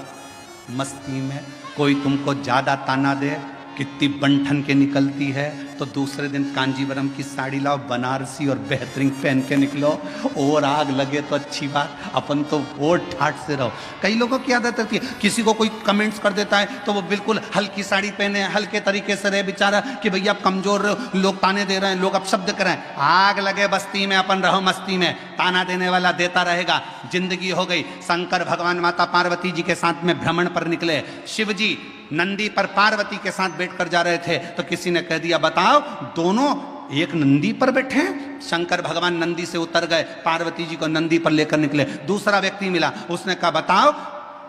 मस्ती में। कोई तुमको ज्यादा ताना दे, कितनी बंठन के निकलती है, तो दूसरे दिन कांजीवरम की साड़ी लाओ बनारसी और बेहतरीन पहन के निकलो। और आग लगे तो अच्छी बात, अपन तो और ठाठ से रहो। कई लोगों की आदत होती है, किसी को कोई कमेंट्स कर देता है तो वो बिल्कुल हल्की साड़ी पहने, हल्के तरीके से रहे बेचारा कि भैया आप कमजोर रहे, लोग ताने दे रहे हैं, लोग अपशब्द कर रहे हैं। आग लगे बस्ती में अपन रहो मस्ती में, ताना देने वाला देता रहेगा। जिंदगी हो गई। शंकर भगवान माता पार्वती जी के साथ में भ्रमण पर निकले, शिव जी नंदी पर पार्वती के साथ बैठकर जा रहे थे, तो किसी ने कह दिया बताओ दोनों एक नंदी पर बैठे हैं। शंकर भगवान नंदी से उतर गए, पार्वती जी को नंदी पर लेकर निकले। दूसरा व्यक्ति मिला, उसने कहा बताओ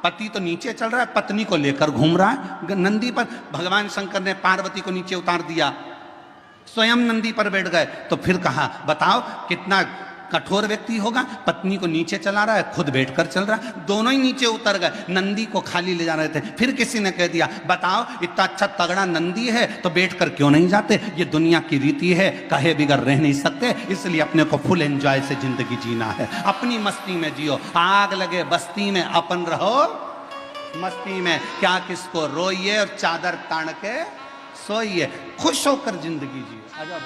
पति तो नीचे चल रहा है, पत्नी को लेकर घूम रहा है नंदी पर। भगवान शंकर ने पार्वती को नीचे उतार दिया, स्वयं नंदी पर बैठ गए। तो फिर कहा बताओ कितना कठोर व्यक्ति होगा, पत्नी को नीचे चला रहा है, खुद बैठकर चल रहा है, दोनों ही नीचे उतर गए, नंदी को खाली ले जा रहे थे। फिर किसी ने कह दिया बताओ इतना अच्छा तगड़ा नंदी है तो बैठकर क्यों नहीं जाते, ये दुनिया की रीति है, कहे बिगर रह नहीं सकते, इसलिए अपने को फुल एंजॉय से जिंदगी जीना है, अपनी मस्ती में जियो। आग लगे बस्ती में अपन रहो मस्ती में, क्या किसको रोइए और चादर तान के सोइए, खुश होकर जिंदगी जियो। आजा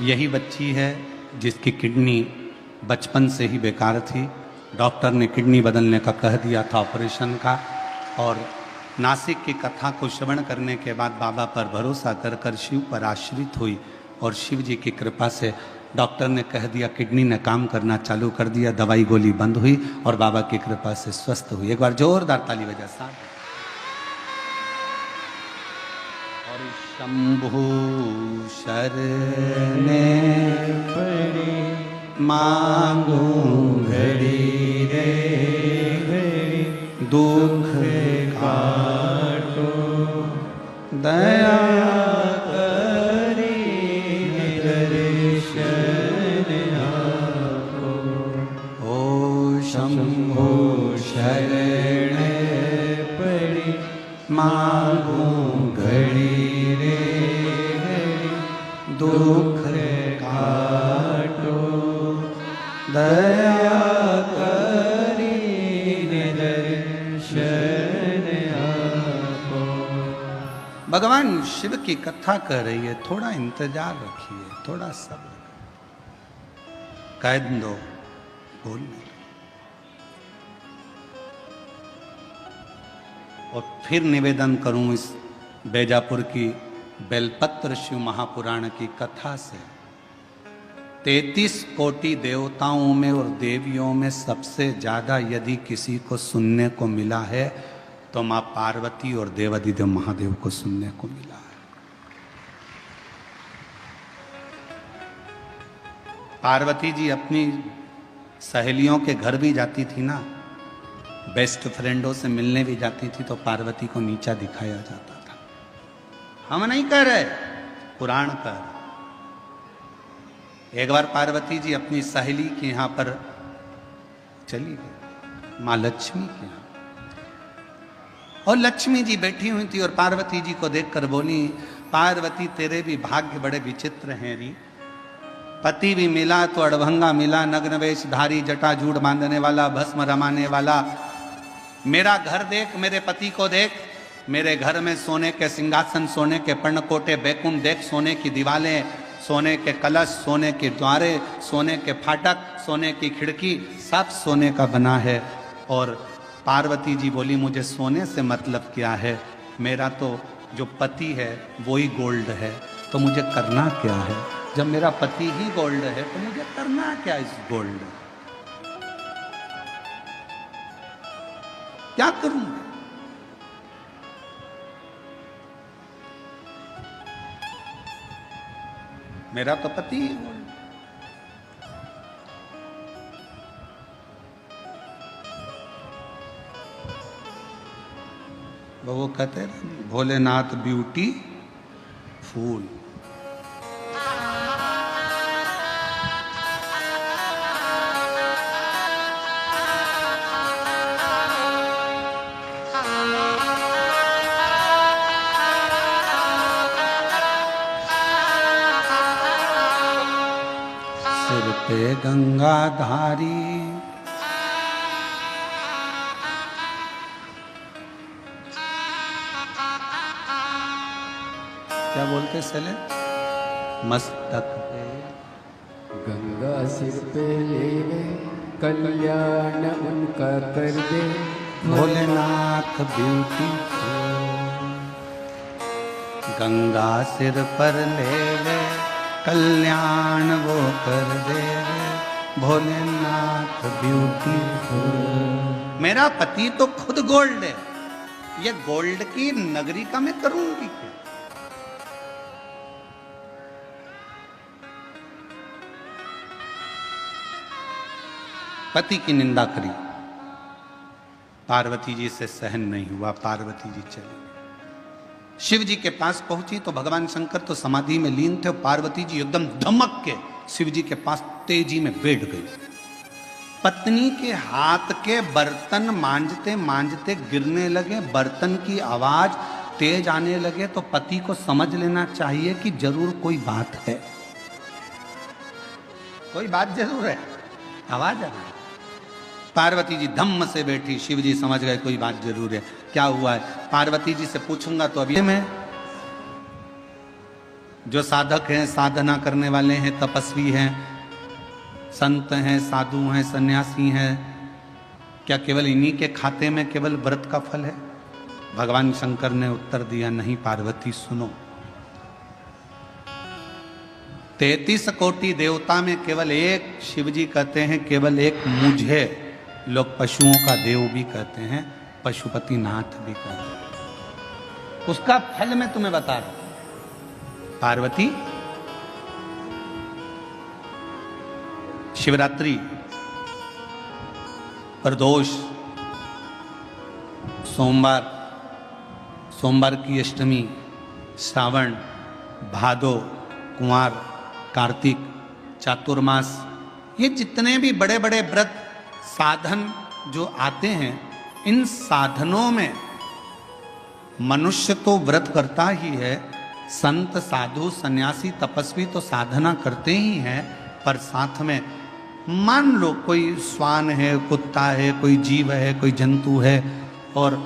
यही बच्ची है जिसकी किडनी बचपन से ही बेकार थी, डॉक्टर ने किडनी बदलने का कह दिया था, ऑपरेशन का। और नासिक की कथा को श्रवण करने के बाद बाबा पर भरोसा कर कर शिव पर आश्रित हुई और शिव जी की कृपा से डॉक्टर ने कह दिया किडनी ने काम करना चालू कर दिया, दवाई गोली बंद हुई और बाबा की कृपा से स्वस्थ हुई। एक बार जोरदार ताली बजा साथ। और शंभु शरणे पड़ी मांगू घड़ी रे घड़ी दुख काटो दया करी दर्शन आपको। ओ शंभो शरण पड़ी मांगू घड़ी रे घड़ी दुख काटो दया करी दर्शन आपको। भगवान शिव की कथा कर रही है, थोड़ा इंतजार रखिए, थोड़ा सब्र कह दो, बोल नहीं। और फिर निवेदन करूं इस बैजापुर की बेलपत्र शिव महापुराण की कथा से, 33 कोटि देवताओं में और देवियों में सबसे ज्यादा यदि किसी को सुनने को मिला है तो मां पार्वती और देवादिदेव महादेव को सुनने को मिला है। पार्वती जी अपनी सहेलियों के घर भी जाती थी ना, बेस्ट फ्रेंडों से मिलने भी जाती थी, तो पार्वती को नीचा दिखाया जाता था। हम नहीं कह रहे, पुराण कह रहे। एक बार पार्वती जी अपनी सहेली के यहां पर चली गई, मां लक्ष्मी के यहां, और लक्ष्मी जी बैठी हुई थी और पार्वती जी को देखकर बोली, पार्वती तेरे भी भाग्य बड़े विचित्र हैं री। पति भी मिला तो अड़भंगा मिला, नग्न वेशधारी, जटाजूड़ बांधने वाला, भस्म रमाने वाला। मेरा घर देख, मेरे पति को देख, मेरे घर में सोने के सिंहासन, सोने के पर्णकोटे, बैकुंठ देख, सोने की दीवारें, सोने के कलश, सोने के द्वारे, सोने के फाटक, सोने की खिड़की, सब सोने का बना है। और पार्वती जी बोली, मुझे सोने से मतलब क्या है, मेरा तो जो पति है वो ही गोल्ड है, तो मुझे करना क्या है? जब मेरा पति ही गोल्ड है तो मुझे करना क्या इस गोल्ड? क्या करूं? मेरा तो पति ही गोल्ड। वो कहते हैं भोलेनाथ ब्यूटी फूल। सिर पे गंगाधारी, क्या बोलते सले, मस्तक पे गंगा सिर पे लेवे, कल्याण उनका कर दे, भोलेनाथ ब्यूटी। गंगा सिर पर लेवे, कल्याण वो कर देवे, भोलेनाथ ब्यूटीफुल। मेरा पति तो खुद गोल्ड है, ये गोल्ड की नगरी का मैं करूंगी क्या? पति की निंदा करी, पार्वती जी से सहन नहीं हुआ, पार्वती जी चली। शिव जी के पास पहुंची तो भगवान शंकर तो समाधि में लीन थे, पार्वती जी एकदम धमक के शिव जी के पास तेजी में बैठ गई। पत्नी के हाथ के बर्तन मांजते मांजते गिरने लगे, बर्तन की आवाज तेज आने लगे, तो पति को समझ लेना चाहिए कि जरूर कोई बात है, कोई बात जरूर है, आवाज आ रही। पार्वती जी धम्म से बैठी, शिव जी समझ गए कोई बात जरूर है, क्या हुआ है? पार्वती जी से पूछूंगा तो अभी में जो साधक हैं, साधना करने वाले हैं, तपस्वी हैं, संत हैं, साधु हैं, सन्यासी हैं, क्या केवल इन्हीं के खाते में केवल व्रत का फल है? भगवान शंकर ने उत्तर दिया, नहीं पार्वती सुनो, 33 कोटि देवता में केवल एक, शिव जी कहते हैं केवल एक मुझे लोग पशुओं का देव भी कहते हैं, पशुपति नाथ भी कहते हैं, उसका फल मैं तुम्हें बता रहा हूं। पार्वती, शिवरात्रि, प्रदोष, सोमवार, सोमवार की अष्टमी, श्रावण, भादो, कुंवार, कार्तिक, चातुर्मास, ये जितने भी बड़े बड़े व्रत साधन जो आते हैं, इन साधनों में मनुष्य तो व्रत करता ही है, संत, साधु, सन्यासी, तपस्वी तो साधना करते ही हैं, पर साथ में मान लो कोई श्वान है, कुत्ता है, कोई जीव है, कोई जंतु है, और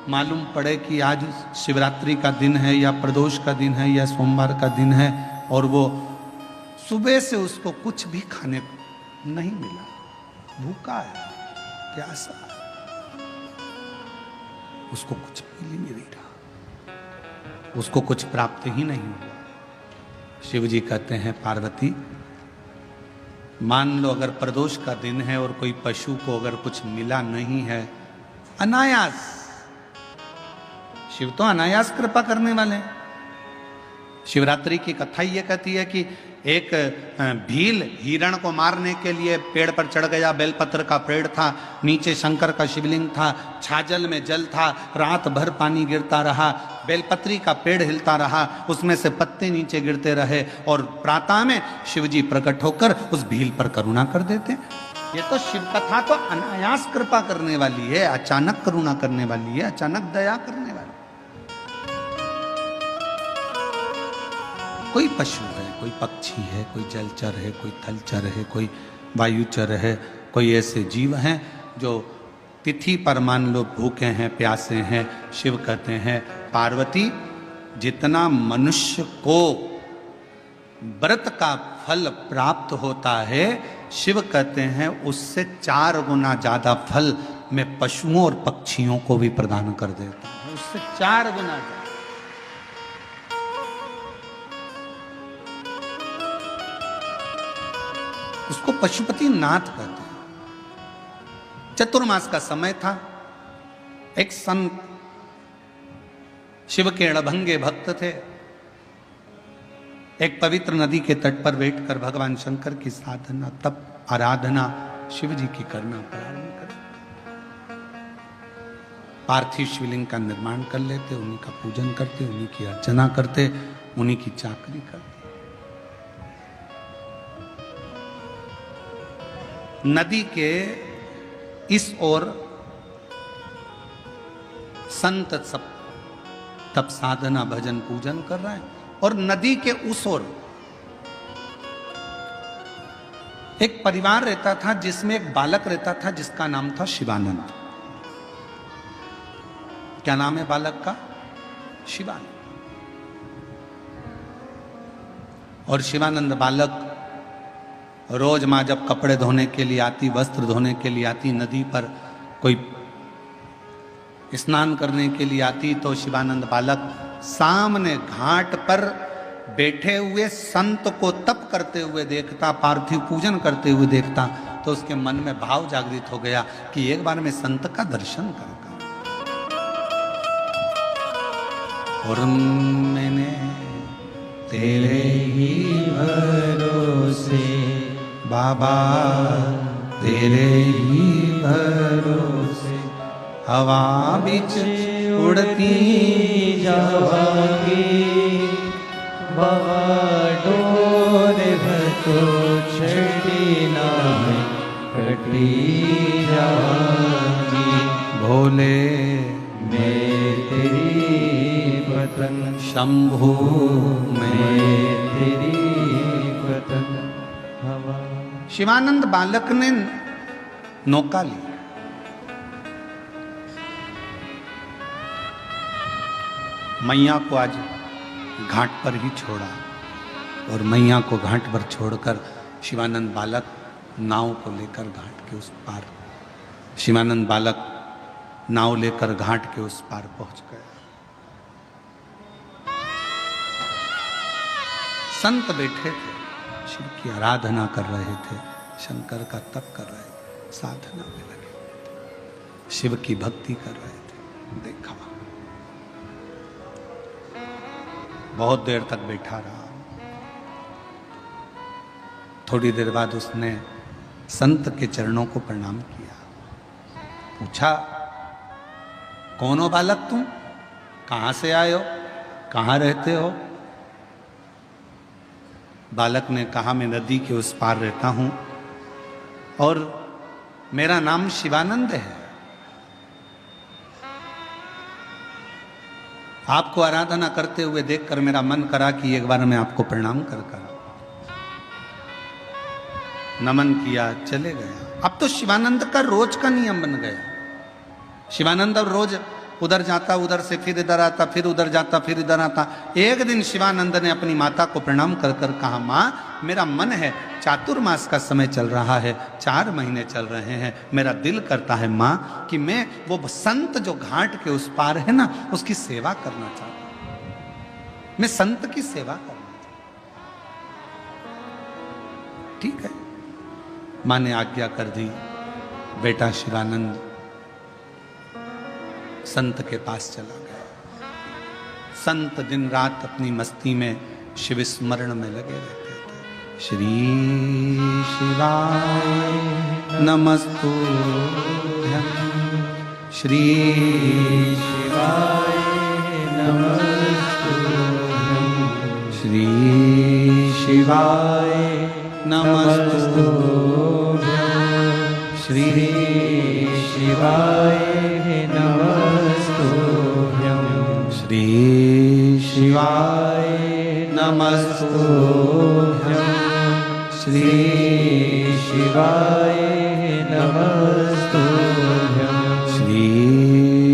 मालूम पड़े कि आज शिवरात्रि का दिन है या प्रदोष का दिन है या सोमवार का दिन है, और वो सुबह से उसको कुछ भी खाने को नहीं मिला, भूखा है, प्यासा है, उसको कुछ मिल ही नहीं रहा, उसको कुछ प्राप्त ही नहीं हुआ। शिव जी कहते हैं पार्वती, मान लो अगर प्रदोष का दिन है और कोई पशु को अगर कुछ मिला नहीं है, अनायास, शिव तो अनायास कृपा करने वाले हैं, शिवरात्रि की कथा ये कहती है कि एक भील हिरण को मारने के लिए पेड़ पर चढ़ गया। बेलपत्र का पेड़ था, नीचे शंकर का शिवलिंग था, छाजल में जल था, रात भर पानी गिरता रहा, बेलपत्री का पेड़ हिलता रहा, उसमें से पत्ते नीचे गिरते रहे और प्रातः में शिवजी प्रकट होकर उस भील पर करुणा कर देते। ये तो शिव कथा तो अनायास कृपा करने वाली है, अचानक करुणा करने वाली है, अचानक दया करने वाली। कोई पशु है, कोई पक्षी है, कोई जलचर है, कोई थलचर है, कोई वायुचर है, कोई ऐसे जीव हैं जो तिथि पर मान लो भूखे हैं, प्यासे हैं। शिव कहते हैं पार्वती जितना मनुष्य को व्रत का फल प्राप्त होता है, शिव कहते हैं उससे 4 गुना ज्यादा फल मैं पशुओं और पक्षियों को भी प्रदान कर देता हूं, उससे 4 गुना ज्यादा। उसको पशुपति नाथ कहते हैं। चतुर्मास का समय था। एक संत शिव के अड़भंगे भक्त थे, एक पवित्र नदी के तट पर बैठकर भगवान शंकर की साधना, तप, आराधना शिव जी की करना प्रारंभ कर। पार्थिव शिवलिंग का निर्माण कर लेते, उन्हीं का पूजन करते, उन्हीं की अर्चना करते, उन्हीं की चाकरी करते। नदी के इस ओर संत सब तप, साधना, भजन, पूजन कर रहे हैं और नदी के उस ओर एक परिवार रहता था जिसमें एक बालक रहता था जिसका नाम था शिवानंद। क्या नाम है बालक का? शिवानंद। और शिवानंद बालक रोज माँ जब कपड़े धोने के लिए आती, वस्त्र धोने के लिए आती, नदी पर कोई स्नान करने के लिए आती, तो शिवानंद बालक सामने घाट पर बैठे हुए संत को तप करते हुए देखता, पार्थिव पूजन करते हुए देखता, तो उसके मन में भाव जागृत हो गया कि एक बार मैं संत का दर्शन करूंगा। और मैंने तेरे ही भरोसे बाबा, तेरे ही भरोसे हवा बिच उड़ती जावांगी, बाबा डोर भतो छड़ी ना कटी जावांगी। भोले मैं तेरी पतंग, शंभू मैं तेरी पतंग हवा। शिवानंद बालक ने नौका ली, मैया को आज घाट पर ही छोड़ा और मैया को घाट पर छोड़कर शिवानंद बालक नाव को लेकर घाट के उस पार, शिवानंद बालक नाव लेकर घाट के उस पार पहुंच गया। संत बैठे थे, शिव की आराधना कर रहे थे, शंकर का तप कर रहे थे, साधना में लगे, शिव की भक्ति कर रहे थे। देखा बहुत देर तक बैठा रहा। थोड़ी देर बाद उसने संत के चरणों को प्रणाम किया, पूछा कौन हो बालक तुम, कहां से आए हो, कहां रहते हो? बालक ने कहा मैं नदी के उस पार रहता हूं और मेरा नाम शिवानंद है। आपको आराधना करते हुए देखकर मेरा मन करा कि एक बार मैं आपको प्रणाम कर नमन किया, चले गया। अब तो शिवानंद का रोज का नियम बन गया। शिवानंद अब रोज उधर जाता, उधर से फिर इधर आता, फिर उधर जाता, फिर इधर आता। एक दिन शिवानंद ने अपनी माता को प्रणाम कर कर कहा, माँ मेरा मन है, चातुर्मास का समय चल रहा है, 4 महीने चल रहे हैं, मेरा दिल करता है माँ कि मैं वो संत जो घाट के उस पार है ना, उसकी सेवा करना चाहता हूं, मैं संत की सेवा करना चाहता हूं। ठीक है, माँ ने आज्ञा कर दी। बेटा शिवानंद संत के पास चला गया। संत दिन रात अपनी मस्ती में शिव स्मरण में लगे रहते थे। श्री शिवाय नमस्तुभ्यं, श्री शिवाय नमस्तुभ्यं, श्री शिवाय नमस्तुभ्यं, श्री शिवाय नमस्तुभ्यं, श्री शिवाय नमस्तुभ्यं, श्री शिवाय नमस्तुभ्यं, श्री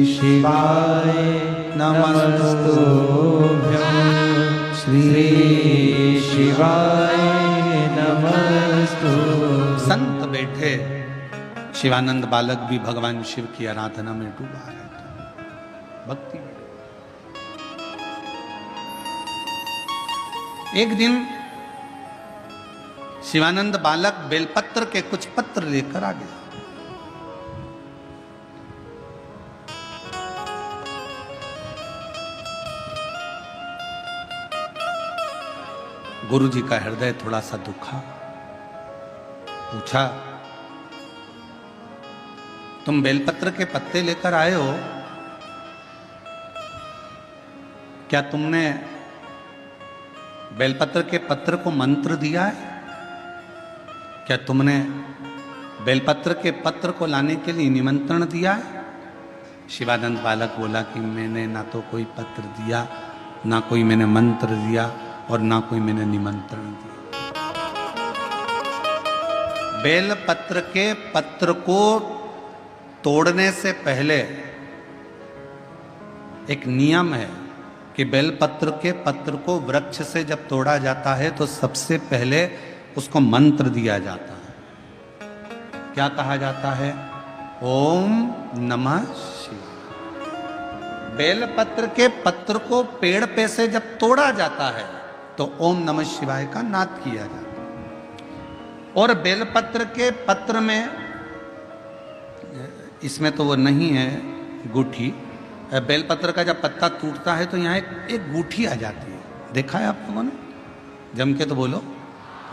शिवाय नमस्तुभ्यं, श्री शिवाय नमस्तुभ्यं। संत बैठे, शिवानंद बालक भी भगवान शिव की आराधना में डूबा रहता, भक्ति में। एक दिन शिवानंद बालक बेलपत्र के कुछ पत्र लेकर आ गया। गुरुजी का हृदय थोड़ा सा दुखा, पूछा, तुम बेलपत्र के पत्ते लेकर आए हो, क्या तुमने बेलपत्र के पत्र को मंत्र दिया है? क्या तुमने बेलपत्र के पत्र को लाने के लिए निमंत्रण दिया है? शिवानंद बालक बोला कि मैंने ना तो कोई पत्र दिया, ना कोई मैंने मंत्र दिया, और ना कोई मैंने निमंत्रण दिया। बेलपत्र के पत्र को तोड़ने से पहले एक नियम है कि बेलपत्र के पत्र को वृक्ष से जब तोड़ा जाता है तो सबसे पहले उसको मंत्र दिया जाता है। क्या कहा जाता है? ओम नमः शिवाय। बेलपत्र के पत्र को पेड़ पे से जब तोड़ा जाता है तो ओम नमः शिवाय का नाद किया जाता है। और बेलपत्र के पत्र में, इसमें तो वो नहीं है गूठी, बेलपत्र का जब पत्ता टूटता है तो यहाँ एक गूठी आ जाती है। देखा है आप लोगों ने? जम के तो बोलो,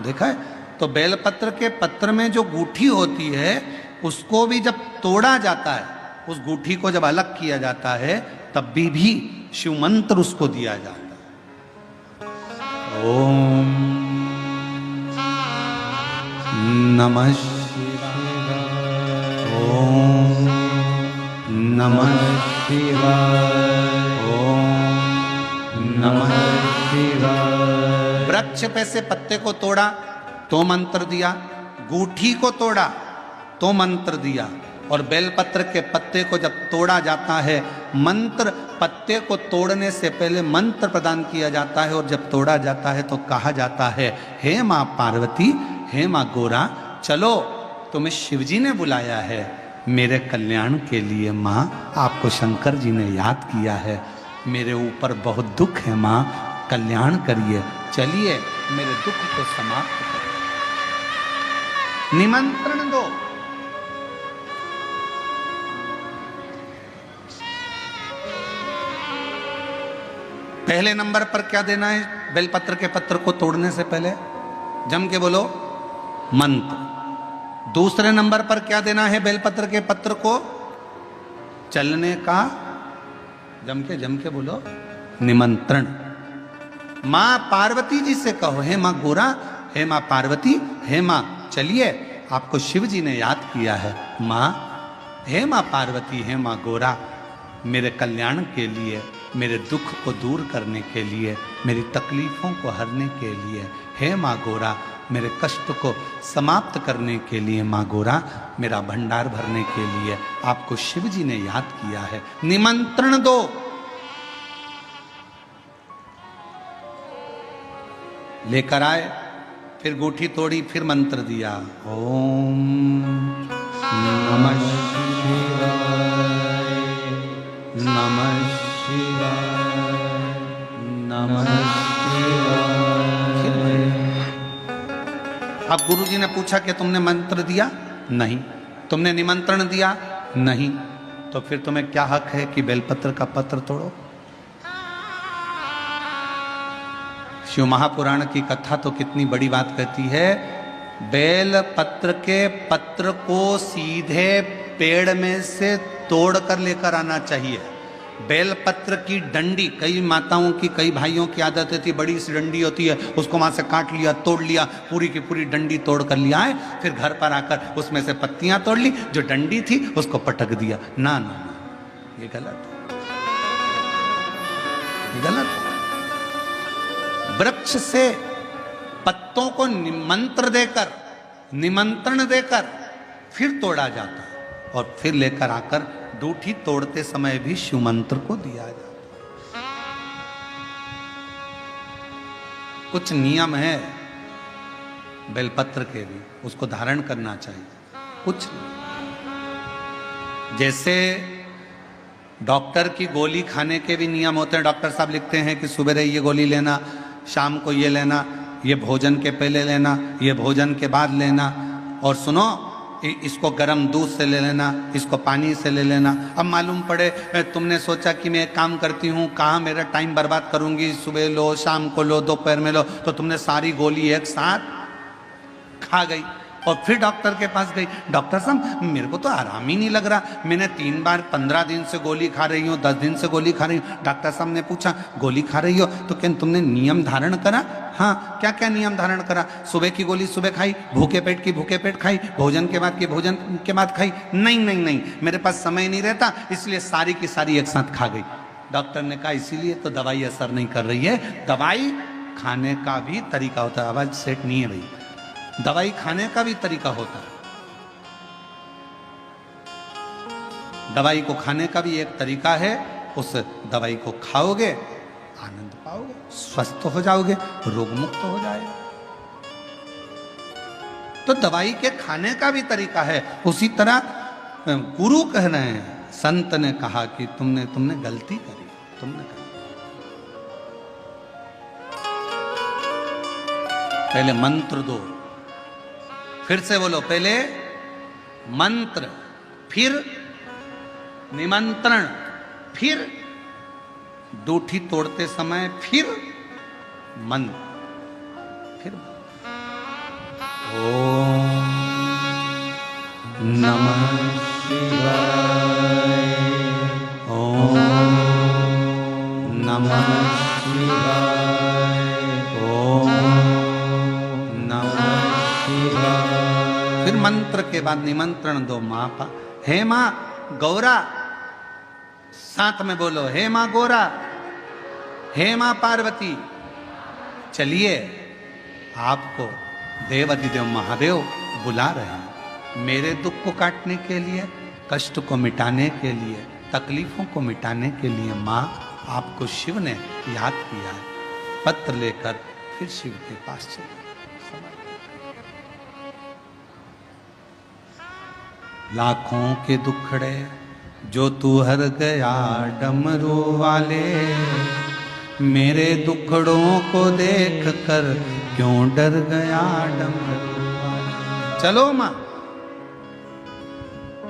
देखा है? तो बेलपत्र के पत्र में जो गूठी होती है उसको भी जब तोड़ा जाता है, उस गूठी को जब अलग किया जाता है तब भी शिव मंत्र उसको दिया जाता है। ओम नमः शिवाय, ओम नमः शिवाय, ओम नमः शिवाय। वृक्ष पे से पत्ते को तोड़ा तो मंत्र दिया, गूठी को तोड़ा तो मंत्र दिया, और बेलपत्र के पत्ते को जब तोड़ा जाता है, मंत्र पत्ते को तोड़ने से पहले मंत्र प्रदान किया जाता है, और जब तोड़ा जाता है तो कहा जाता है, हे माँ पार्वती, हे माँ गोरा, चलो तुम्हें शिवजी ने बुलाया है मेरे कल्याण के लिए। माँ, आपको शंकर जी ने याद किया है, मेरे ऊपर बहुत दुख है माँ, कल्याण करिए, चलिए मेरे दुख को समाप्त करिए, निमंत्रण दो। पहले नंबर पर क्या देना है बेलपत्र के पत्र को तोड़ने से पहले? जम के बोलो, मंत्र। दूसरे नंबर पर क्या देना है बेलपत्र के पत्र को चलने का? जम के बोलो, निमंत्रण। मां पार्वती जी से कहो, हे मां गोरा, हे मां पार्वती, हे मां चलिए, आपको शिव जी ने याद किया है। मां, हे मां पार्वती, हे मां गोरा, मेरे कल्याण के लिए, मेरे दुख को दूर करने के लिए, मेरी तकलीफों को हरने के लिए, हे मां गोरा, मेरे कष्ट को समाप्त करने के लिए, मां गोरा, मेरा भंडार भरने के लिए आपको शिव जी ने याद किया है, निमंत्रण दो। लेकर आए, फिर गूठी तोड़ी, फिर मंत्र दिया, ओम नमः शिवाय, नमः शिवाय, नमः शिवाय। अब गुरुजी ने पूछा कि तुमने मंत्र दिया? नहीं। तुमने निमंत्रण दिया? नहीं। तो फिर तुम्हें क्या हक है कि बेलपत्र का पत्र तोड़ो? शिव महापुराण की कथा तो कितनी बड़ी बात कहती है, बेल पत्र के पत्र को सीधे पेड़ में से तोड़ कर लेकर आना चाहिए। बेल पत्र की डंडी, कई माताओं की, कई भाइयों की आदत होती है, बड़ी सी डंडी होती है, उसको वहां से काट लिया, तोड़ लिया, पूरी की पूरी डंडी तोड़ कर लिया है, फिर घर पर आकर उसमें से पत्तियां तोड़ ली, जो डंडी थी उसको पटक दिया। ना ना ना, ये गलत है, ये गलत है। वृक्ष से पत्तों को निमंत्रण देकर फिर तोड़ा जाता है और फिर लेकर आकर डूठी तोड़ते समय भी शिव मंत्र को दिया जाता। कुछ नियम है बेलपत्र के भी, उसको धारण करना चाहिए। कुछ जैसे डॉक्टर की गोली खाने के भी नियम होते हैं। डॉक्टर साहब लिखते हैं कि सुबह ये गोली लेना, शाम को ये लेना, ये भोजन के पहले लेना, ये भोजन के बाद लेना, और सुनो इसको गर्म दूध से ले लेना, इसको पानी से ले लेना। अब मालूम पड़े तुमने सोचा कि मैं एक काम करती हूँ, कहाँ मेरा टाइम बर्बाद करूंगी, सुबह लो, शाम को लो, दोपहर में लो, तो तुमने सारी गोली एक साथ खा गई और फिर डॉक्टर के पास गई, डॉक्टर साहब मेरे को तो आराम ही नहीं लग रहा, मैंने 3 बार 15 दिन से गोली खा रही हूँ, 10 दिन से गोली खा रही हूँ। डॉक्टर साहब ने पूछा गोली खा रही हो तो क्या तुमने नियम धारण करा? हाँ, क्या क्या नियम धारण करा? सुबह की गोली सुबह खाई, भूखे पेट की भूखे पेट खाई, भोजन के बाद की भोजन के बाद खाई? नहीं नहीं नहीं, मेरे पास समय नहीं रहता, इसलिए सारी की सारी एक साथ खा गई। डॉक्टर ने कहा इसीलिए तो दवाई असर नहीं कर रही है। दवाई खाने का भी तरीका होता है। आवाज सेट नहीं है भाई। दवाई खाने का भी तरीका होता है। दवाई को खाने का भी एक तरीका है। उस दवाई को खाओगे, आनंद पाओगे, स्वस्थ हो जाओगे, रोग मुक्त हो जाएगा। तो दवाई के खाने का भी तरीका है। उसी तरह गुरु कह रहे हैं, संत ने कहा कि तुमने गलती करी, तुमने करी। पहले मंत्र दो, फिर से बोलो, पहले मंत्र, फिर निमंत्रण, फिर डूठी तोड़ते समय फिर मंत्र, फिर ओम नमः शिवाय, ओम नमः शिवाय, ओम नमः शिवाय। फिर मंत्र के बाद निमंत्रण दो। माँ पा, हे माँ गौरा, साथ में बोलो, हे माँ गौरा, हे माँ पार्वती, चलिए आपको देवाधिदेव महादेव बुला रहे हैं मेरे दुख को काटने के लिए, कष्ट को मिटाने के लिए, तकलीफों को मिटाने के लिए। माँ आपको शिव ने याद किया है। पत्र लेकर फिर शिव के पास चले। लाखों के दुखड़े जो तू हर गया डमरू वाले, मेरे दुखड़ों को देख कर क्यों डर गया डमरू वाले। चलो माँ,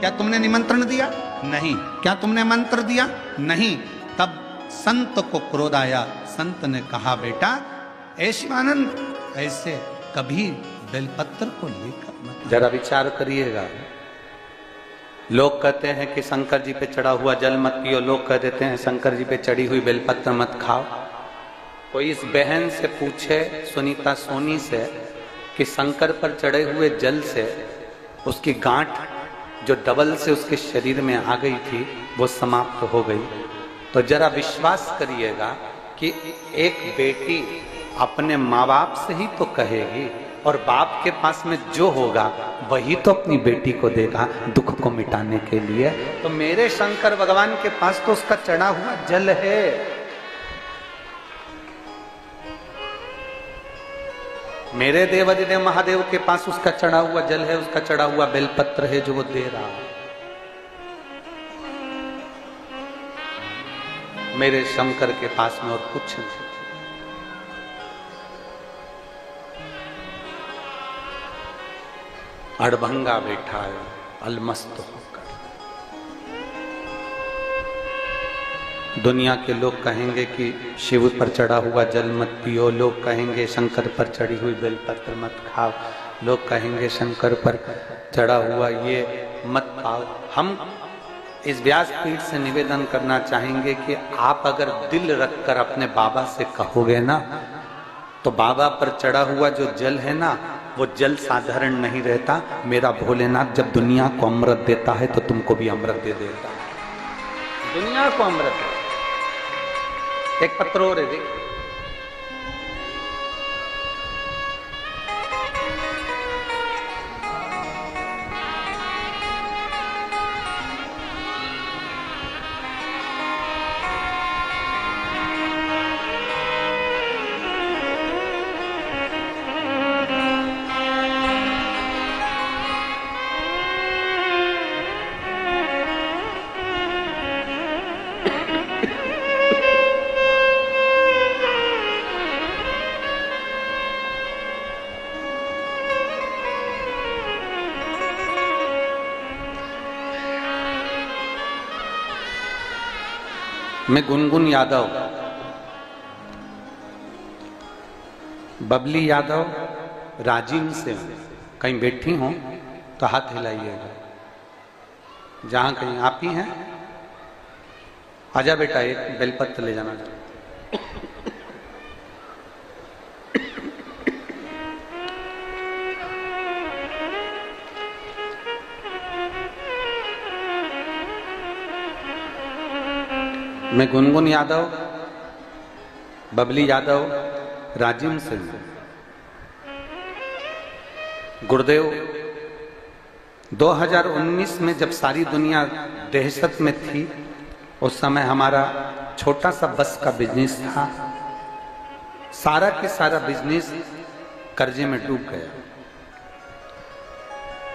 क्या तुमने निमंत्रण दिया? नहीं। क्या तुमने मंत्र दिया? नहीं। तब संत को क्रोध आया। संत ने कहा, बेटा ऐ शिवानंद, ऐसे कभी बेलपत्र को लेकर मत। जरा विचार करिएगा। लोग कहते हैं कि शंकर जी पे चढ़ा हुआ जल मत पियो, लोग कह देते हैं शंकर जी पे चढ़ी हुई बेलपत्र मत खाओ। कोई इस बहन से पूछे, सुनीता सोनी से, कि शंकर पर चढ़े हुए जल से उसकी गांठ जो डबल से उसके शरीर में आ गई थी वो समाप्त हो गई। तो जरा विश्वास करिएगा कि एक बेटी अपने माँ बाप से ही तो कहेगी, और बाप के पास में जो होगा वही तो अपनी बेटी को देगा दुख को मिटाने के लिए। तो मेरे शंकर भगवान के पास तो उसका चढ़ा हुआ जल है। मेरे देवाधिदेव महादेव के पास उसका चढ़ा हुआ जल है, उसका चढ़ा हुआ बेलपत्र है जो वो दे रहा है। मेरे शंकर के पास में और कुछ नहीं। अड़भंगा बैठा है अलमस्त होकर। दुनिया के लोग कहेंगे कि शिव पर चढ़ा हुआ जल मत पियो, लोग कहेंगे शंकर पर चढ़ी हुई बेलपत्र मत खाओ, लोग कहेंगे शंकर पर चढ़ा हुआ ये मत पाओ। हम इस व्यासपीठ से निवेदन करना चाहेंगे कि आप अगर दिल रखकर अपने बाबा से कहोगे ना, तो बाबा पर चढ़ा हुआ जो जल है ना, वो जल साधारण नहीं रहता। मेरा भोलेनाथ जब दुनिया को अमृत देता है तो तुमको भी अमृत दे देता है। दुनिया को अमृत है। एक पत्र और है, देख मैं गुनगुन यादव, बबली यादव राजीव से हूं। कहीं बैठी हो तो हाथ हिलाइएगा। जहां कहीं आप ही हैं, आजा बेटा, एक बेलपत्र ले जाना। मैं गुनगुन यादव, बबली यादव राजिम से हूं। गुरुदेव 2019 में जब सारी दुनिया दहशत में थी, उस समय हमारा छोटा सा बस का बिजनेस था। सारा के सारा बिजनेस कर्जे में डूब गया।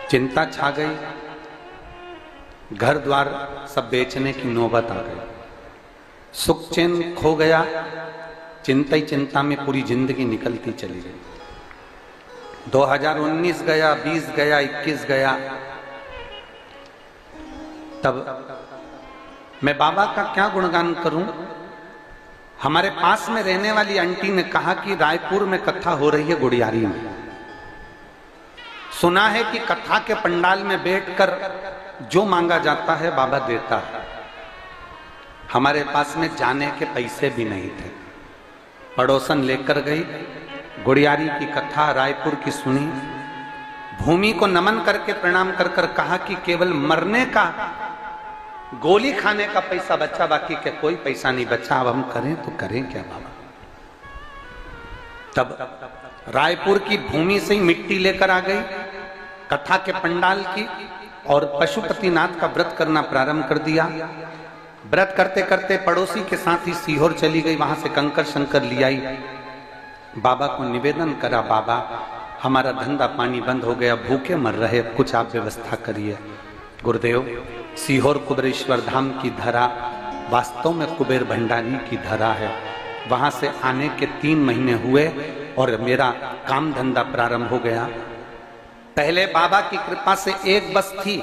चिंता छा गई, घर द्वार सब बेचने की नौबत आ गई। सुख चैन खो गया, चिंता ही चिंता में पूरी जिंदगी निकलती चली गई। 2019 गया, 20 गया, 21 गया। तब मैं बाबा का क्या गुणगान करूं। हमारे पास में रहने वाली आंटी ने कहा कि रायपुर में कथा हो रही है गुड़ियारी में। सुना है कि कथा के पंडाल में बैठकर जो मांगा जाता है बाबा देता है। हमारे पास में जाने के पैसे भी नहीं थे। पड़ोसन लेकर गई, गुड़ियारी की कथा रायपुर की सुनी। भूमि को नमन करके प्रणाम कर कर कहा कि केवल मरने का, गोली खाने का पैसा बचा, बाकी के कोई पैसा नहीं बचा। अब हम करें तो करें क्या बाबा। तब रायपुर की भूमि से ही मिट्टी लेकर आ गई कथा के पंडाल की, और पशुपतिनाथ का व्रत करना प्रारंभ कर दिया। व्रत करते करते पड़ोसी के साथ ही सीहोर चली गई, वहां से कंकर शंकर ले आई। बाबा को निवेदन करा, बाबा हमारा धंधा पानी बंद हो गया, भूखे मर रहे, कुछ आप व्यवस्था करिए। गुरुदेव, सीहोर कुबेरेश्वर धाम की धरा वास्तव में कुबेर भंडारी की धरा है। वहां से आने के 3 महीने हुए और मेरा काम धंधा प्रारंभ हो गया। पहले बाबा की कृपा से एक बस थी,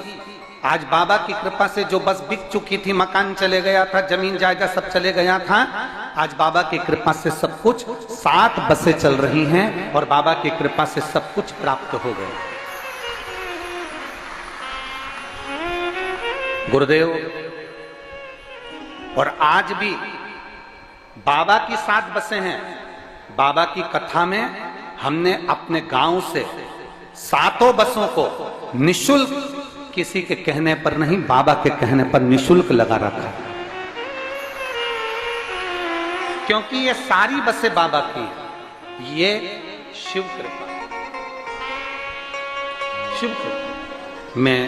आज बाबा की कृपा से जो बस बिक चुकी थी, मकान चले गया था, जमीन जायजा सब चले गया था, आज बाबा की कृपा से सब कुछ 7 बसें चल रही हैं और बाबा की कृपा से सब कुछ प्राप्त हो गए। गुरुदेव, और आज भी बाबा की 7 बसें हैं। बाबा की कथा में हमने अपने गांव से 7 बसों को निःशुल्क, किसी के कहने पर नहीं, बाबा के कहने पर निःशुल्क लगा रखा, क्योंकि ये सारी बसें बाबा की। ये शिव कृपा, शिव कृपा। मैं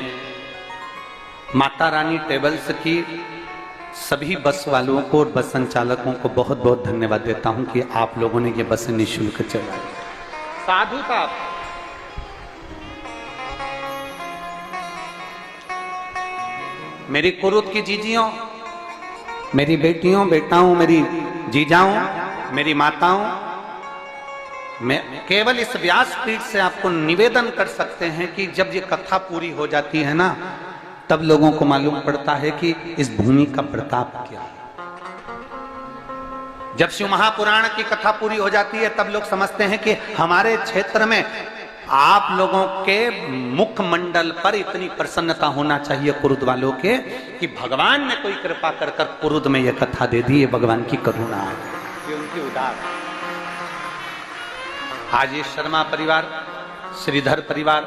माता रानी ट्रेवल्स की सभी बस वालों को और बस संचालकों को बहुत बहुत धन्यवाद देता हूं कि आप लोगों ने ये बसें निःशुल्क चलाई। साधु का मेरी कुरुत की जीजियों, मेरी बेटियों, बेटाओं, मेरी जीजाओं, मेरी माताओं, मैं केवल इस व्यासपीठ से आपको निवेदन कर सकते हैं कि जब ये कथा पूरी हो जाती है ना, तब लोगों को मालूम पड़ता है कि इस भूमि का प्रताप क्या है। जब शिव महापुराण की कथा पूरी हो जाती है तब लोग समझते हैं कि हमारे क्षेत्र में आप लोगों के मुखमंडल पर इतनी प्रसन्नता होना चाहिए कुरुद वालों के कि भगवान ने कोई कृपा कर कर कुरुद में यह कथा दे दी। ये भगवान की करुणा है, ये उनकी उदार। आज ये शर्मा परिवार, श्रीधर परिवार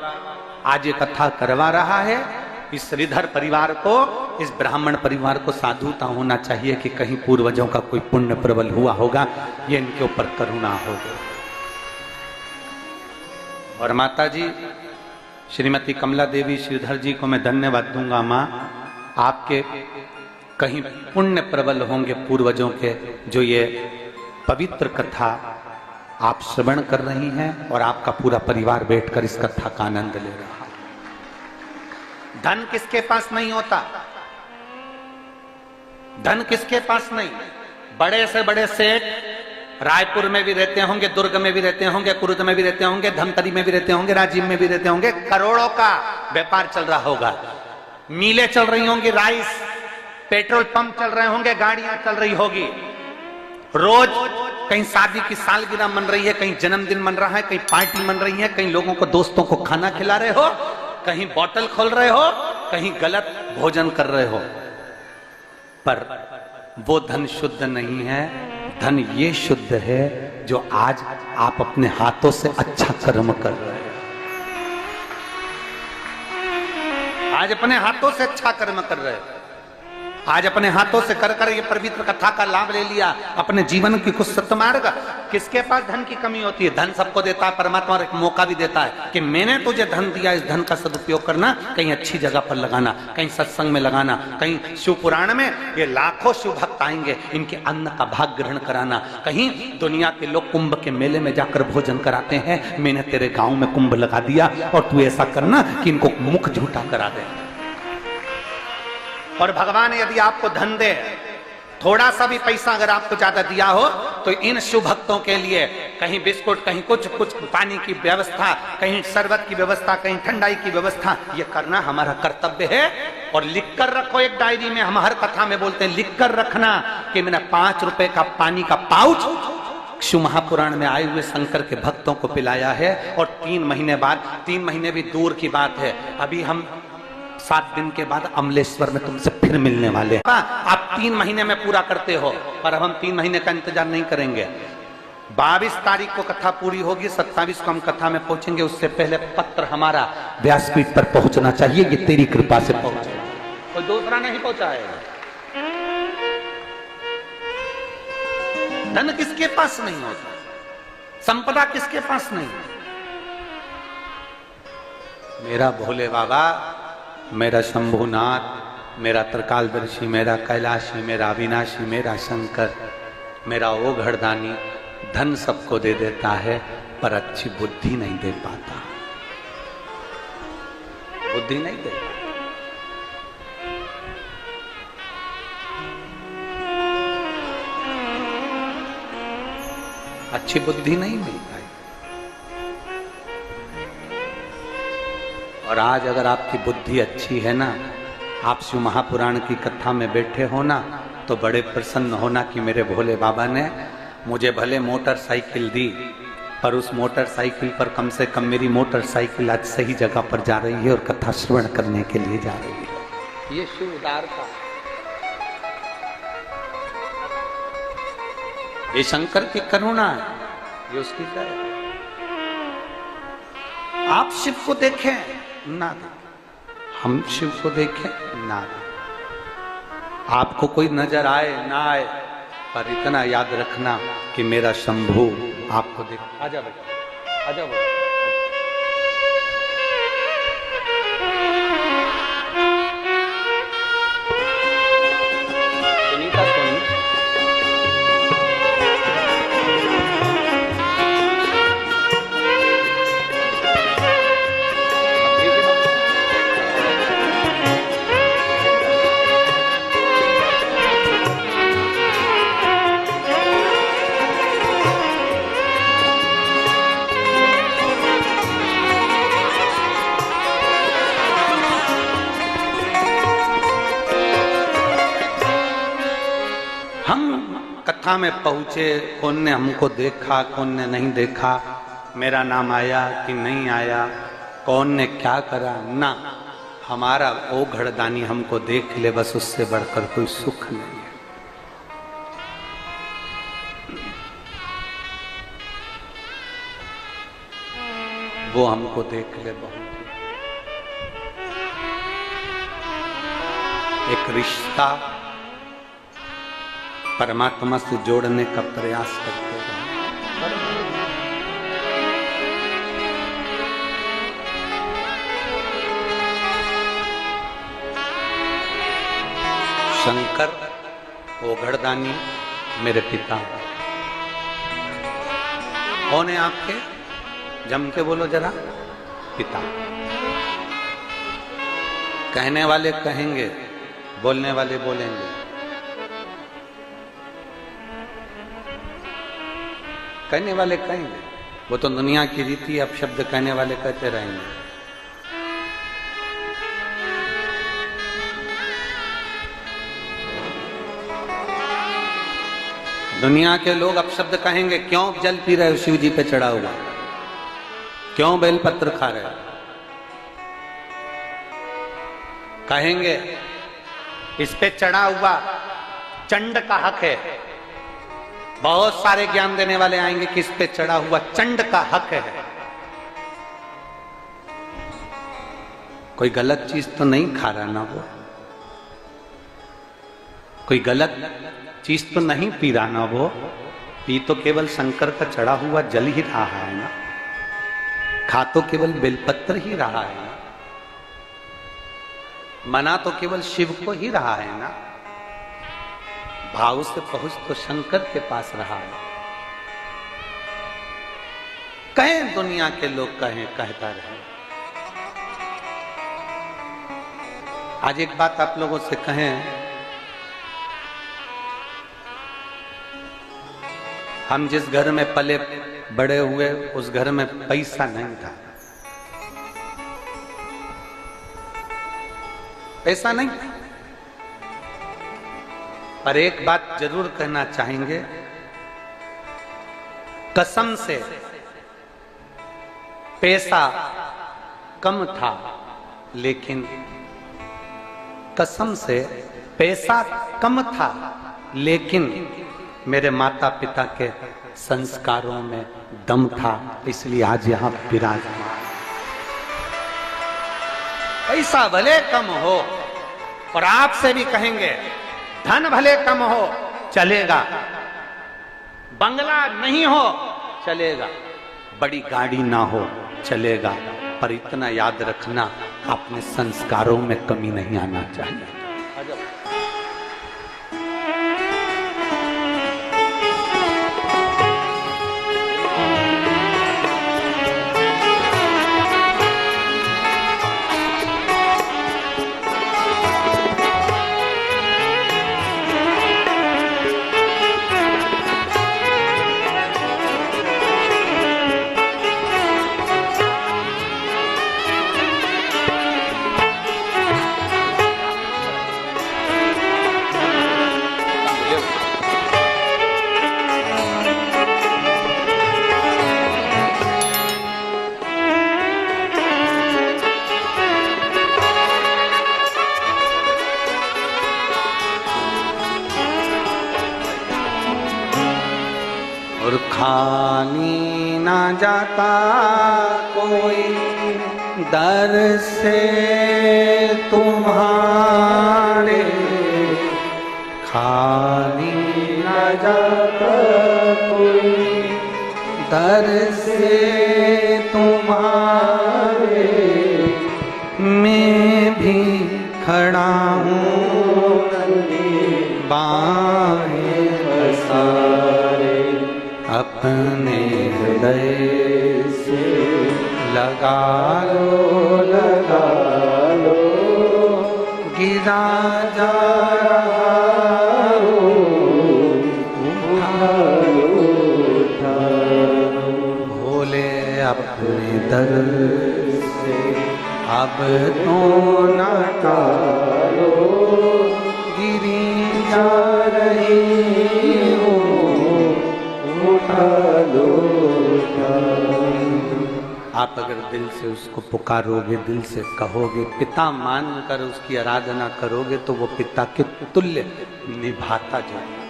आज ये कथा करवा रहा है। इस श्रीधर परिवार को, इस ब्राह्मण परिवार को साधुता होना चाहिए कि कहीं पूर्वजों का कोई पुण्य प्रबल हुआ होगा, ये इनके ऊपर करुणा होगी। और माता जी श्रीमती कमला देवी श्रीधर जी को मैं धन्यवाद दूंगा। माँ, आपके कहीं पुण्य प्रबल होंगे पूर्वजों के, जो ये पवित्र कथा आप श्रवण कर रही हैं और आपका पूरा परिवार बैठकर इस कथा का आनंद ले रहा है। धन किसके पास नहीं होता, धन किसके पास नहीं। बड़े से बड़े सेठ रायपुर में भी रहते होंगे, दुर्ग में भी रहते होंगे, कुरुद में भी रहते होंगे, धमतरी में भी रहते होंगे, राजीव में भी रहते होंगे। करोड़ों का व्यापार चल रहा होगा, मिलें चल रही होंगी, राइस पेट्रोल पंप चल रहे होंगे, गाड़ियां चल रही होगी। रोज कहीं शादी की सालगिरह मन रही है, कहीं जन्मदिन मन रहा है, कहीं पार्टी मन रही है, कहीं लोगों को दोस्तों को खाना खिला रहे हो, कहीं बोतल खोल रहे हो, कहीं गलत भोजन कर रहे हो। पर वो धन शुद्ध नहीं है। धन ये शुद्ध है जो आज आप अपने हाथों से अच्छा कर्म कर रहे हैं। आज अपने हाथों से अच्छा कर्म कर रहे हैं। आज अपने हाथों से कर कर ये पवित्र कथा का लाभ ले लिया, अपने जीवन की कुछ सत्मार्ग। किसके पास धन की कमी होती है? धन सबको देता है परमात्मा, और एक मौका भी देता है कि मैंने तुझे धन दिया, इस धन का सदुपयोग करना, कहीं अच्छी जगह पर लगाना, कहीं सत्संग में लगाना, कहीं शिव पुराण में ये लाखों शिव भक्त आएंगे, इनके अन्न का भाग ग्रहण कराना। कहीं दुनिया के लोग कुंभ के मेले में जाकर भोजन कराते हैं, मैंने तेरे गांव में कुंभ लगा दिया और तू ऐसा करना कि इनको मुख झूठा करा दे। और भगवान यदि आपको धन दे, थोड़ा सा भी पैसा अगर आपको ज्यादा दिया हो, तो इन शिव भक्तों के लिए कहीं बिस्कुट, कहीं कुछ पानी की व्यवस्था, कहीं शरबत की व्यवस्था, कहीं ठंडाई की व्यवस्था, ये करना हमारा कर्तव्य है। और लिख कर रखो एक डायरी में, हम हर कथा में बोलते हैं लिख कर रखना कि मैंने 5 रुपए का पानी का पाउच शिव महापुराण में आए हुए शंकर के भक्तों को पिलाया है। और 3 महीने बाद, 3 महीने भी दूर की बात है, अभी हम 7 दिन के बाद अमलेश्वर में तुमसे फिर मिलने वाले हैं। आप 3 महीने में पूरा करते हो, पर अब हम 3 महीने का इंतजार नहीं करेंगे। 22 तारीख को कथा पूरी होगी, 27 को हम कथा में पहुंचेंगे। उससे पहले पत्र हमारा व्यासपीठ पर पहुंचना चाहिए, ये तेरी कृपा से पहुंचे, कोई दूसरा नहीं पहुंचाएगा। धन किसके पास नहीं होता, संपदा किसके पास नहीं। मेरा भोले बाबा, मेरा शंभुनाथ, मेरा त्रिकालदर्शी, मेरा कैलाशी, मेरा अविनाशी, मेरा शंकर, मेरा वो घरदानी धन सबको दे देता है, पर अच्छी बुद्धि नहीं दे पाता, बुद्धि नहीं दे पाता। अच्छी बुद्धि नहीं मिल पाई। और आज अगर आपकी बुद्धि अच्छी है ना, आप शिव महापुराण की कथा में बैठे हो ना, तो बड़े प्रसन्न होना कि मेरे भोले बाबा ने मुझे भले मोटरसाइकिल दी, पर उस मोटरसाइकिल पर कम से कम मेरी मोटरसाइकिल आज सही जगह पर जा रही है और कथा श्रवण करने के लिए जा रही है। ये शिव उदारता, ये शंकर की करुणा है, ये उसकी दया। आप शिव को देखें ना देखें, हम शिव को देखें ना देखें, आपको कोई नजर आए ना आए, पर इतना याद रखना कि मेरा शंभू आपको देख। आजा बेटा, आजा बेटा। सुनीता सोनी, कथा में पहुंचे, कौन ने हमको देखा, कौन ने नहीं देखा, मेरा नाम आया कि नहीं आया, कौन ने क्या करा, ना, हमारा ओ घड़दानी हमको देख ले, बस उससे बढ़कर कोई सुख नहीं है। वो हमको देख ले बहुत। एक रिश्ता परमात्मा से जोड़ने का प्रयास करते हैं। शंकर ओघड़दानी मेरे पिता। कौन है आपके? जम के बोलो जरा। पिता। कहने वाले कहेंगे, बोलने वाले बोलेंगे। कहने वाले कहेंगे, वो तो दुनिया की रीति, अब शब्द कहने वाले कहते रहेंगे। दुनिया के लोग अब शब्द कहेंगे, क्यों जल पी रहे हो शिव जी पे चढ़ा हुआ, क्यों बेलपत्र खा रहे हो। कहेंगे इस पे चढ़ा हुआ चंड का हक है। बहुत सारे ज्ञान देने वाले आएंगे कि इस पे चढ़ा हुआ चंड का हक है। कोई गलत चीज तो नहीं खा रहा ना वो, कोई गलत चीज तो नहीं पी रहा ना वो, पी तो केवल शंकर का चढ़ा हुआ जल ही रहा है ना, खा तो केवल बेलपत्र ही रहा है ना, मना तो केवल शिव को ही रहा है ना, भाव से पहुंच तो शंकर के पास रहा है। कहें दुनिया के लोग, कहें, कहता रहे। आज एक बात आप लोगों से कहें, हम जिस घर में पले बड़े हुए उस घर में पैसा नहीं था, पैसा नहीं था। पर एक बात जरूर कहना चाहेंगे, कसम से पैसा कम था, लेकिन कसम से पैसा कम था, लेकिन मेरे माता पिता के संस्कारों में दम था, इसलिए आज यहां विराजमान। पैसा भले कम हो, और आपसे भी कहेंगे धन भले कम हो चलेगा, बंगला नहीं हो चलेगा, बड़ी गाड़ी ना हो चलेगा, पर इतना याद रखना, अपने संस्कारों में कमी नहीं आना चाहिए। और खाली ना जाता कोई दर से तुम्हारे, खाली ना जाता कोई दर से तुम्हारे, मैं भी खड़ा हूँ बाहें पसारे, अपने हृदय से लगा लो, गिरा जा रहा हूँ, उठा लो, भोले अपने दर से अब तो न टालो, गिरी जा रही हो, उठा लो उठा लो। आप अगर दिल से उसको पुकारोगे, दिल से कहोगे, पिता मानकर उसकी आराधना करोगे, तो वो पिता के तुल्य निभाता जाएगा,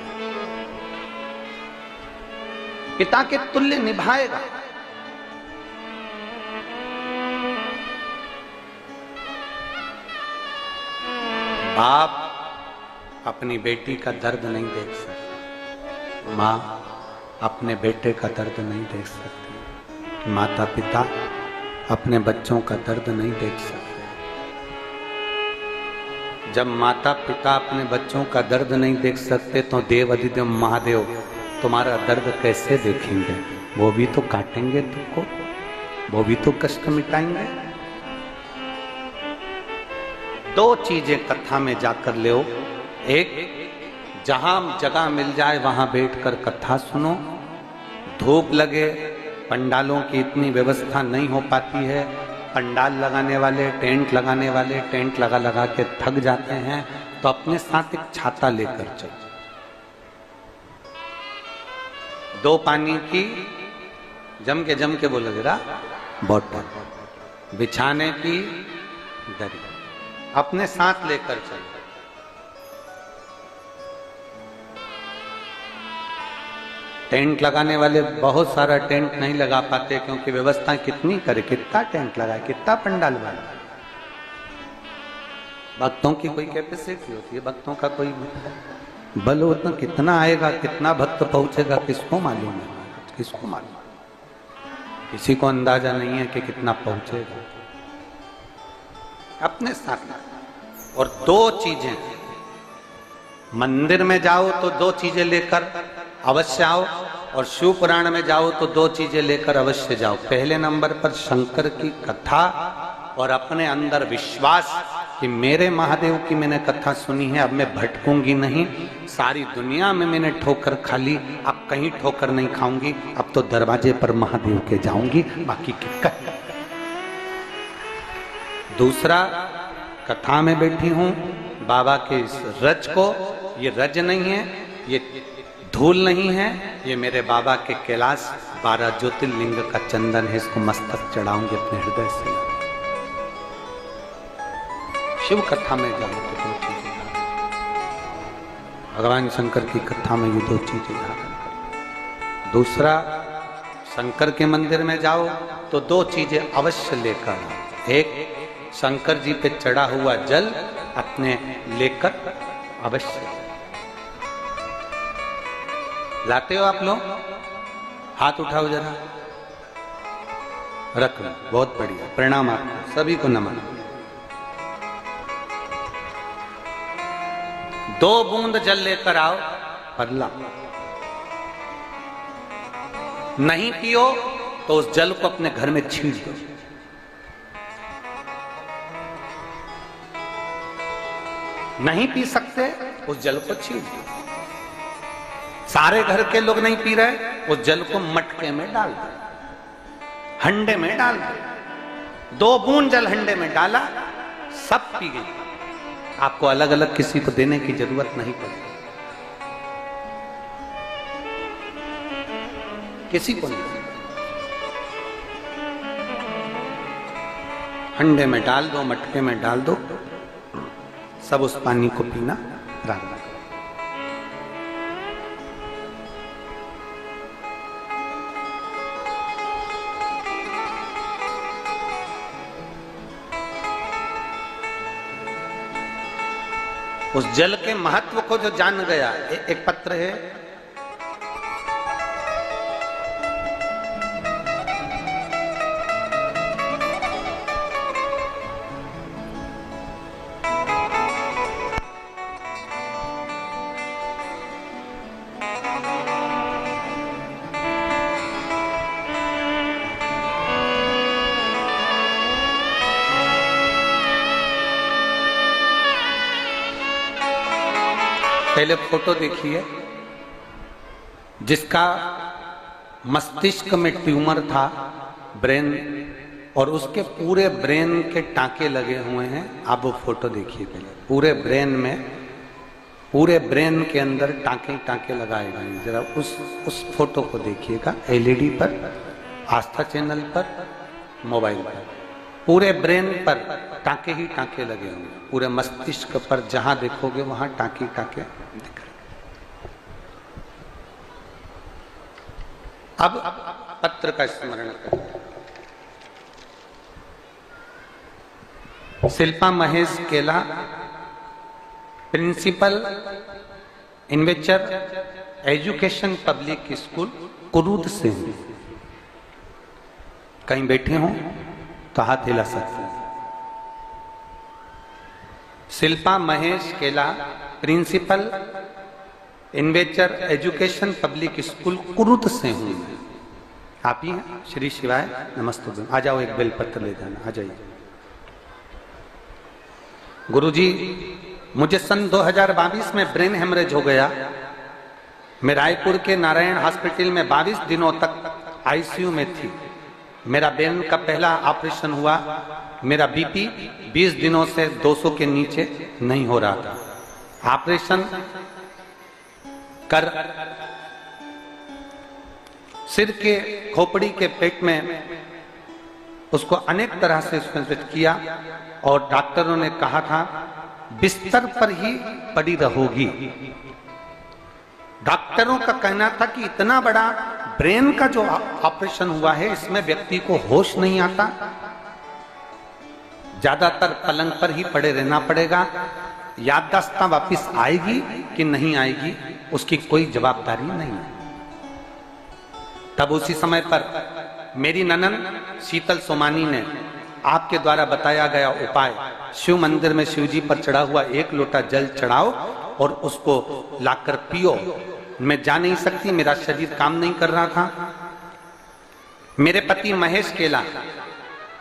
पिता के तुल्य निभाएगा। बाप अपनी बेटी का दर्द नहीं देख सकती, माँ अपने बेटे का दर्द नहीं देख सकती, माता पिता अपने बच्चों का दर्द नहीं देख सकते। जब माता पिता अपने बच्चों का दर्द नहीं देख सकते तो देव अधिदेव महादेव तुम्हारा दर्द कैसे देखेंगे? वो भी तो काटेंगे तुमको, वो भी तो कष्ट मिटाएंगे। दो चीजें कथा में जाकर ले, एक जहां जगह मिल जाए वहां बैठकर कथा सुनो, धूप लगे, पंडालों की इतनी व्यवस्था नहीं हो पाती है, पंडाल लगाने वाले, टेंट लगाने वाले टेंट लगा लगा के थक जाते हैं, तो अपने साथ एक छाता लेकर चलो, दो पानी की जम के बोला जरा बोतल, बिछाने की दरी अपने साथ लेकर चलो। टेंट लगाने वाले बहुत सारा टेंट नहीं लगा पाते, क्योंकि व्यवस्था कितनी करे, कितना टेंट लगाए, कितना पंडाल बनाए। भक्तों की कोई कैपेसिटी होती है, भक्तों का कोई बल उतना कितना आएगा, कितना भक्त पहुंचेगा, किसको मालूम है, किसको मालूम, किसी को अंदाजा नहीं है कि कितना पहुंचेगा। अपने साथ। और दो चीजें, मंदिर में जाओ तो दो चीजें लेकर अवश्य आओ, और शिव पुराण में जाओ तो दो चीजें लेकर अवश्य जाओ। पहले नंबर पर शंकर की कथा और अपने अंदर विश्वास कि मेरे महादेव की मैंने कथा सुनी है, अब मैं भटकूंगी नहीं, सारी दुनिया में मैंने ठोकर खा ली, अब कहीं ठोकर नहीं खाऊंगी, अब तो दरवाजे पर महादेव के जाऊंगी, बाकी क्या। दूसरा, कथा में बैठी हूं बाबा के इस रज को, ये रज नहीं है, ये धूल नहीं है, ये मेरे बाबा के कैलाश 12 ज्योतिर्लिंग का चंदन है, इसको मस्तक चढ़ाऊंगी अपने हृदय से। शिव कथा में जाओ तो दो चीजें, भगवान शंकर की कथा में ये दो चीजें धारण करो। दूसरा, शंकर के मंदिर में जाओ तो दो चीजें अवश्य लेकर आओ। एक, शंकर जी पे चढ़ा हुआ जल अपने लेकर अवश्य लाते हो। आप लोग हाथ उठाओ जरा, रख लो, बहुत बढ़िया, प्रणाम आपको, सभी को नमन। 2 बूंद जल लेकर आओ, पल्ला नहीं पियो तो उस जल को अपने घर में छींट दो। नहीं पी सकते, उस जल को छींट दो। सारे घर के लोग नहीं पी रहे, उस जल को मटके में डाल दो, हंडे में डाल दो। 2 बूंद जल हंडे में डाला, सब पी गई। आपको अलग अलग किसी को देने की जरूरत नहीं पड़ती, किसी को नहीं। हंडे में डाल दो, मटके में डाल दो, सब उस पानी को पीना प्रारंभ करो। उस जल के महत्व को जो जान गया, एक पत्र है, पहले फोटो देखिए, जिसका मस्तिष्क में ट्यूमर था, ब्रेन, और उसके पूरे ब्रेन के टांके लगे हुए हैं। आप वो फोटो देखिए पहले, पूरे ब्रेन में पूरे ब्रेन के अंदर टाँके टाँके लगाए गए। जरा उस फोटो को देखिएगा, एलईडी पर, आस्था चैनल पर, मोबाइल पर, पूरे ब्रेन पर टाँके ही टाँके लगे होंगे। पूरे मस्तिष्क पर जहां देखोगे वहां टाँके टाँके दिख रहे। अब पत्र का स्मरण करें। Shilpa Mahesh Kela, principal inventure education public school Kurud से हूं। कहीं बैठे हों तो हाथ हिला सकते हैं। Shilpa Mahesh Kela, principal inventure education public school Kurud से हूं। आप ही हैं? श्री शिवाय नमस्ते। आ जाओ, एक बेलपत्र ले जाना, आ जाइए। गुरुजी, मुझे सन 2022 में ब्रेन हेमरेज हो गया। मैं रायपुर के नारायण हॉस्पिटल में 22 दिनों तक आईसीयू में थी। मेरा ब्रेन का पहला ऑपरेशन हुआ। मेरा बीपी 20 दिनों से 200 के नीचे नहीं हो रहा था। ऑपरेशन कर सिर के खोपड़ी के पेट में उसको अनेक तरह से संरक्षित किया और डॉक्टरों ने कहा था बिस्तर पर ही पड़ी रहोगी। डॉक्टरों का कहना था कि इतना बड़ा ब्रेन का जो ऑपरेशन हुआ है इसमें व्यक्ति को होश नहीं आता, ज्यादातर पलंग पर ही पड़े रहना पड़ेगा। याददाश्त वापिस आएगी कि नहीं आएगी उसकी कोई जवाबदारी नहीं है। तब उसी समय पर मेरी ननन शीतल सोमानी ने आपके द्वारा बताया गया उपाय, शिव मंदिर में शिव जी पर चढ़ा हुआ 1 लोटा जल चढ़ाओ और उसको लाकर पियो। मैं जा नहीं सकती, मेरा शरीर काम नहीं कर रहा था। मेरे पति महेश केला,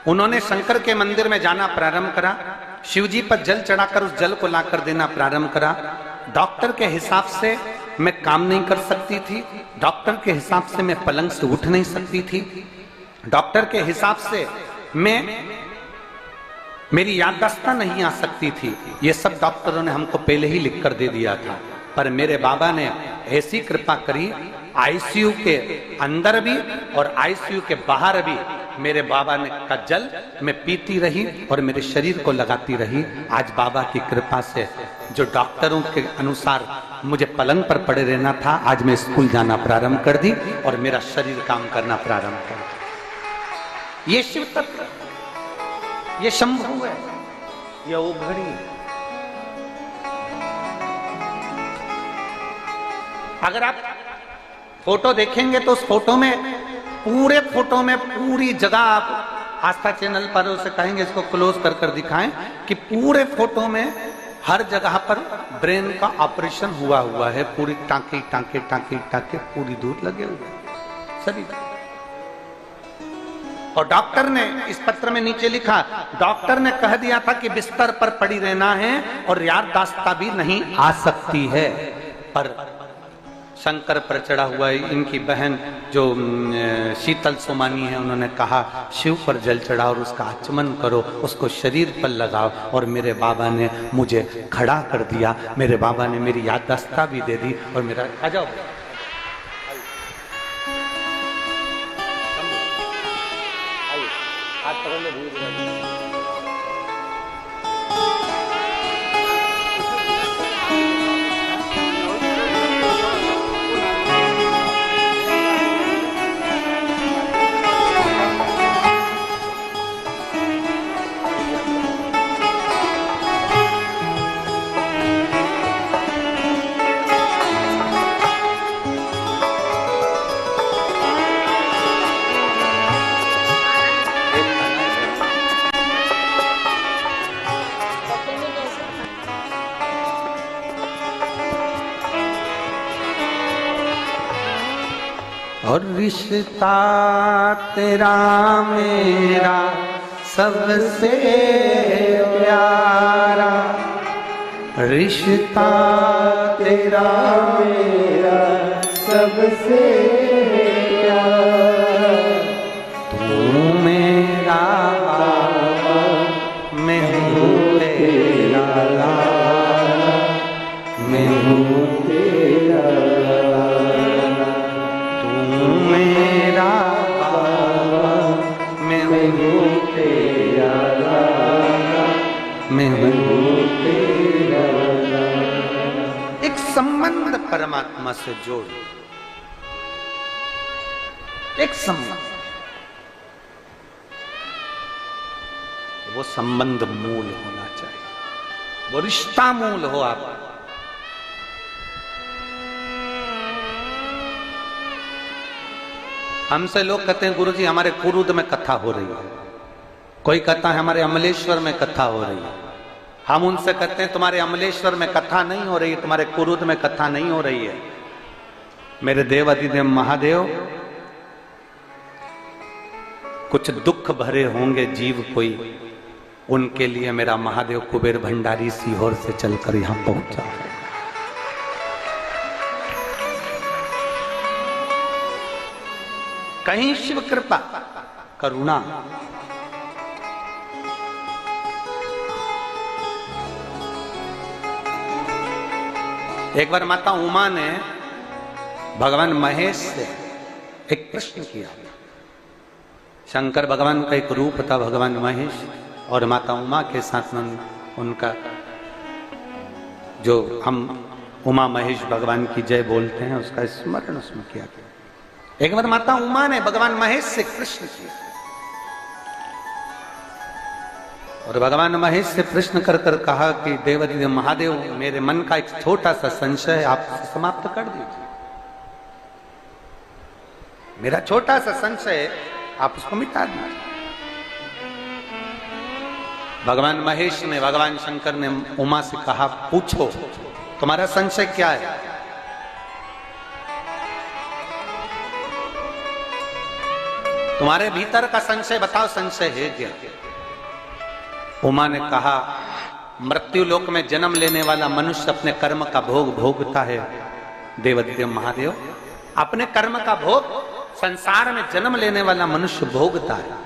उन्होंने शंकर के मंदिर में जाना प्रारंभ करा, शिव जी पर जल चढ़ाकर उस जल को लाकर देना प्रारंभ करा। डॉक्टर के हिसाब से मैं काम नहीं कर सकती थी, डॉक्टर के हिसाब से मैं पलंग से उठ नहीं सकती थी, डॉक्टर के हिसाब से मेरी याददाश्त नहीं आ सकती थी। ये सब डॉक्टरों ने हमको पहले ही लिख कर दे दिया था। पर मेरे बाबा ने ऐसी कृपा करी, आईसीयू के अंदर भी और आईसीयू के बाहर भी मेरे बाबा ने का जल मैं पीती रही और मेरे शरीर को लगाती रही। आज बाबा की कृपा से जो डॉक्टरों के अनुसार मुझे पलंग पर पड़े रहना था, आज मैं स्कूल जाना प्रारंभ कर दी और मेरा शरीर काम करना प्रारंभ कर दिया। ये शिव तत्व, ये शंभु है, ये उघड़ी है। अगर आप फोटो देखेंगे तो उस फोटो में, पूरे फोटो में पूरी जगह, आप आस्था चैनल पर उसे कहेंगे इसको क्लोज कर कर दिखाएं कि पूरे फोटो में हर जगह पर ब्रेन का ऑपरेशन हुआ है। पूरी टांके टांके टांके टांके पूरी दूर लगे हुए सभी। और डॉक्टर ने इस पत्र में नीचे लिखा, डॉक्टर ने कह दिया था कि बिस्तर पर पड़ी रहना है और याददाश्त भी नहीं आ सकती है। पर शंकर पर चढ़ा हुआ इनकी बहन जो शीतल सोमानी है, उन्होंने कहा शिव पर जल चढ़ाओ और उसका आचमन करो, उसको शरीर पर लगाओ। और मेरे बाबा ने मुझे खड़ा कर दिया, मेरे बाबा ने मेरी याददाश्त भी दे दी और मेरा आ जाओ और रिश्ता तेरा मेरा सबसे प्यारा, रिश्ता तेरा मेरा सबसे प्यारा। तू मेरा बाबा, मैं हूँ तेरा लाला, मैं परमात्मा से जोड़, एक संबंध, वो संबंध मूल होना चाहिए, वो रिश्ता मूल हो आपका। हमसे लोग कहते हैं गुरुजी हमारे कुरुद में कथा हो रही है, कोई कहता है हमारे अमलेश्वर में कथा हो रही है। हम उनसे कहते हैं तुम्हारे अमलेश्वर में कथा नहीं हो रही है, तुम्हारे कुरुद में कथा नहीं हो रही है। मेरे देव अधिदेव महादेव, कुछ दुख भरे होंगे जीव कोई, उनके लिए मेरा महादेव कुबेर भंडारी सीहोर से चलकर यहां पहुंचा है। कहीं शिव कृपा करुणा, एक बार माता उमा ने भगवान महेश से एक प्रश्न किया। शंकर भगवान का एक रूप था भगवान महेश, और माता उमा के साथ में उनका जो हम उमा महेश भगवान की जय बोलते हैं उसका स्मरण उसमें किया गया। एक बार माता उमा ने भगवान महेश से प्रश्न किया, और भगवान महेश से प्रश्न कर कर कहा कि देवाधिदेव महादेव, मेरे मन का एक छोटा सा संशय आप समाप्त कर दीजिए, मेरा छोटा सा संशय आप उसको मिटा दीजिए। भगवान महेश ने, भगवान शंकर ने उमा से कहा पूछो तुम्हारा संशय क्या है। तुम्हारे भीतर का संशय बताओ, संशय है क्या। उमा ने कहा मृत्यु लोक में जन्म लेने वाला मनुष्य अपने कर्म का भोग भोगता है देवाधिदेव महादेव, अपने कर्म का भोग संसार में जन्म लेने वाला मनुष्य भोगता है।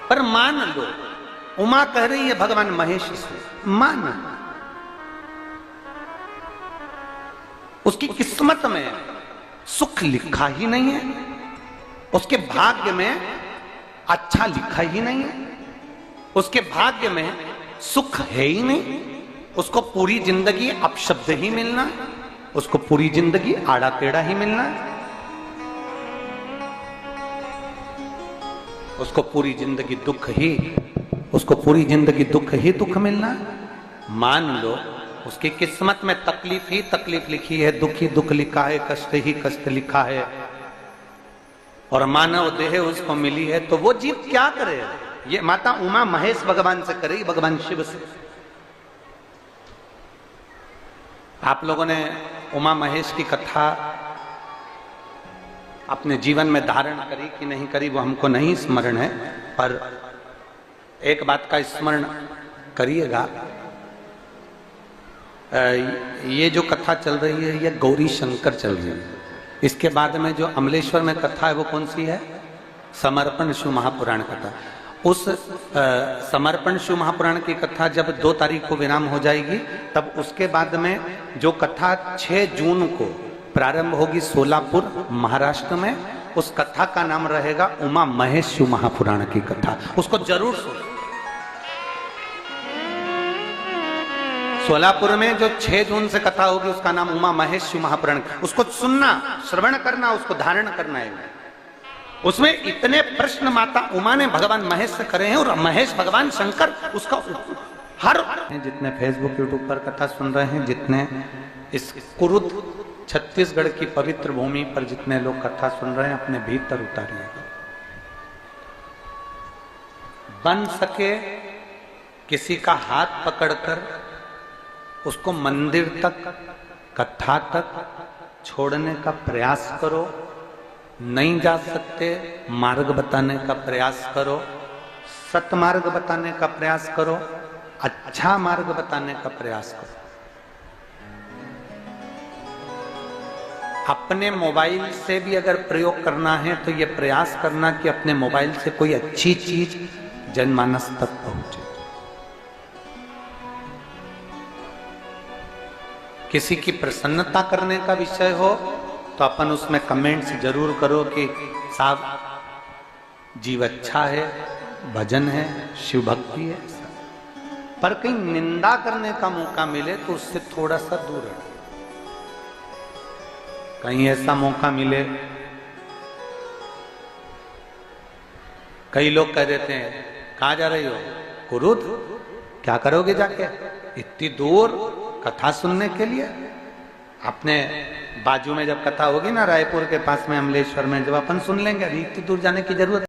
पर मान लो, उमा कह रही है भगवान महेश से, मान, उसकी किस्मत में सुख लिखा ही नहीं है, उसके भाग्य में अच्छा लिखा ही नहीं है, उसके भाग्य में सुख है ही नहीं, उसको पूरी जिंदगी अपशब्द ही मिलना है, उसको पूरी जिंदगी आड़ा टेढ़ा ही मिलना है, उसको पूरी जिंदगी दुख ही, उसको पूरी जिंदगी दुख ही दुख मिलना है। मान लो उसकी किस्मत में तकलीफ ही तकलीफ लिखी है, दुख ही दुख लिखा है, कष्ट ही कष्ट लिखा है, और मानव देह उसको मिली है, तो वो जीव क्या करे। ये माता उमा महेश भगवान से करेगी, भगवान शिव से। आप लोगों ने उमा महेश की कथा अपने जीवन में धारण करी कि नहीं करी वो हमको नहीं स्मरण है, पर एक बात का स्मरण करिएगा, ये जो कथा चल रही है ये गौरी शंकर चल रही है। इसके बाद में जो अमलेश्वर में कथा है वो कौन सी है, समर्पण शिव महापुराण कथा। उस समर्पण शिव महापुराण की कथा जब 2 तारीख को विराम हो जाएगी, तब उसके बाद में जो कथा 6 जून को प्रारंभ होगी सोलापुर महाराष्ट्र में, उस कथा का नाम रहेगा उमा महेश शिव महापुराण की कथा। उसको जरूर सुनो। सोलापुर में जो 6 जून से कथा होगी उसका नाम उमा महेश शिव महापुराण, उसको सुनना, श्रवण करना, उसको धारण करना है। उसमें इतने प्रश्न माता उमा ने भगवान महेश से करे हैं, और महेश भगवान शंकर उसका हर, जितने फेसबुक यूट्यूब पर कथा सुन रहे हैं, जितने इस कुरुद छत्तीसगढ़ की पवित्र भूमि पर जितने लोग कथा सुन रहे हैं, अपने भीतर उतारिएगा। बन सके किसी का हाथ पकड़कर उसको मंदिर तक, कथा तक छोड़ने का प्रयास करो। नहीं जा सकते, मार्ग बताने का प्रयास करो, सतमार्ग बताने का प्रयास करो, अच्छा मार्ग बताने का प्रयास करो। अपने मोबाइल से भी अगर प्रयोग करना है तो यह प्रयास करना कि अपने मोबाइल से कोई अच्छी चीज जनमानस तक पहुंचे। किसी की प्रसन्नता करने का विषय हो तो अपन उसमें कमेंट्स जरूर करो कि साहब जीव अच्छा है, भजन है, शिव भक्ति है। पर कहीं निंदा करने का मौका मिले तो उससे थोड़ा सा दूर है। कहीं ऐसा मौका मिले, कई लोग कह देते हैं कहां जा रही हो, कुरुद, क्या करोगे जाके इतनी दूर कथा सुनने के लिए। अपने बाजू में जब कथा होगी ना रायपुर के पास में अमलेश्वर में, जब अपन सुन लेंगे, अभी इतनी दूर जाने की जरूरत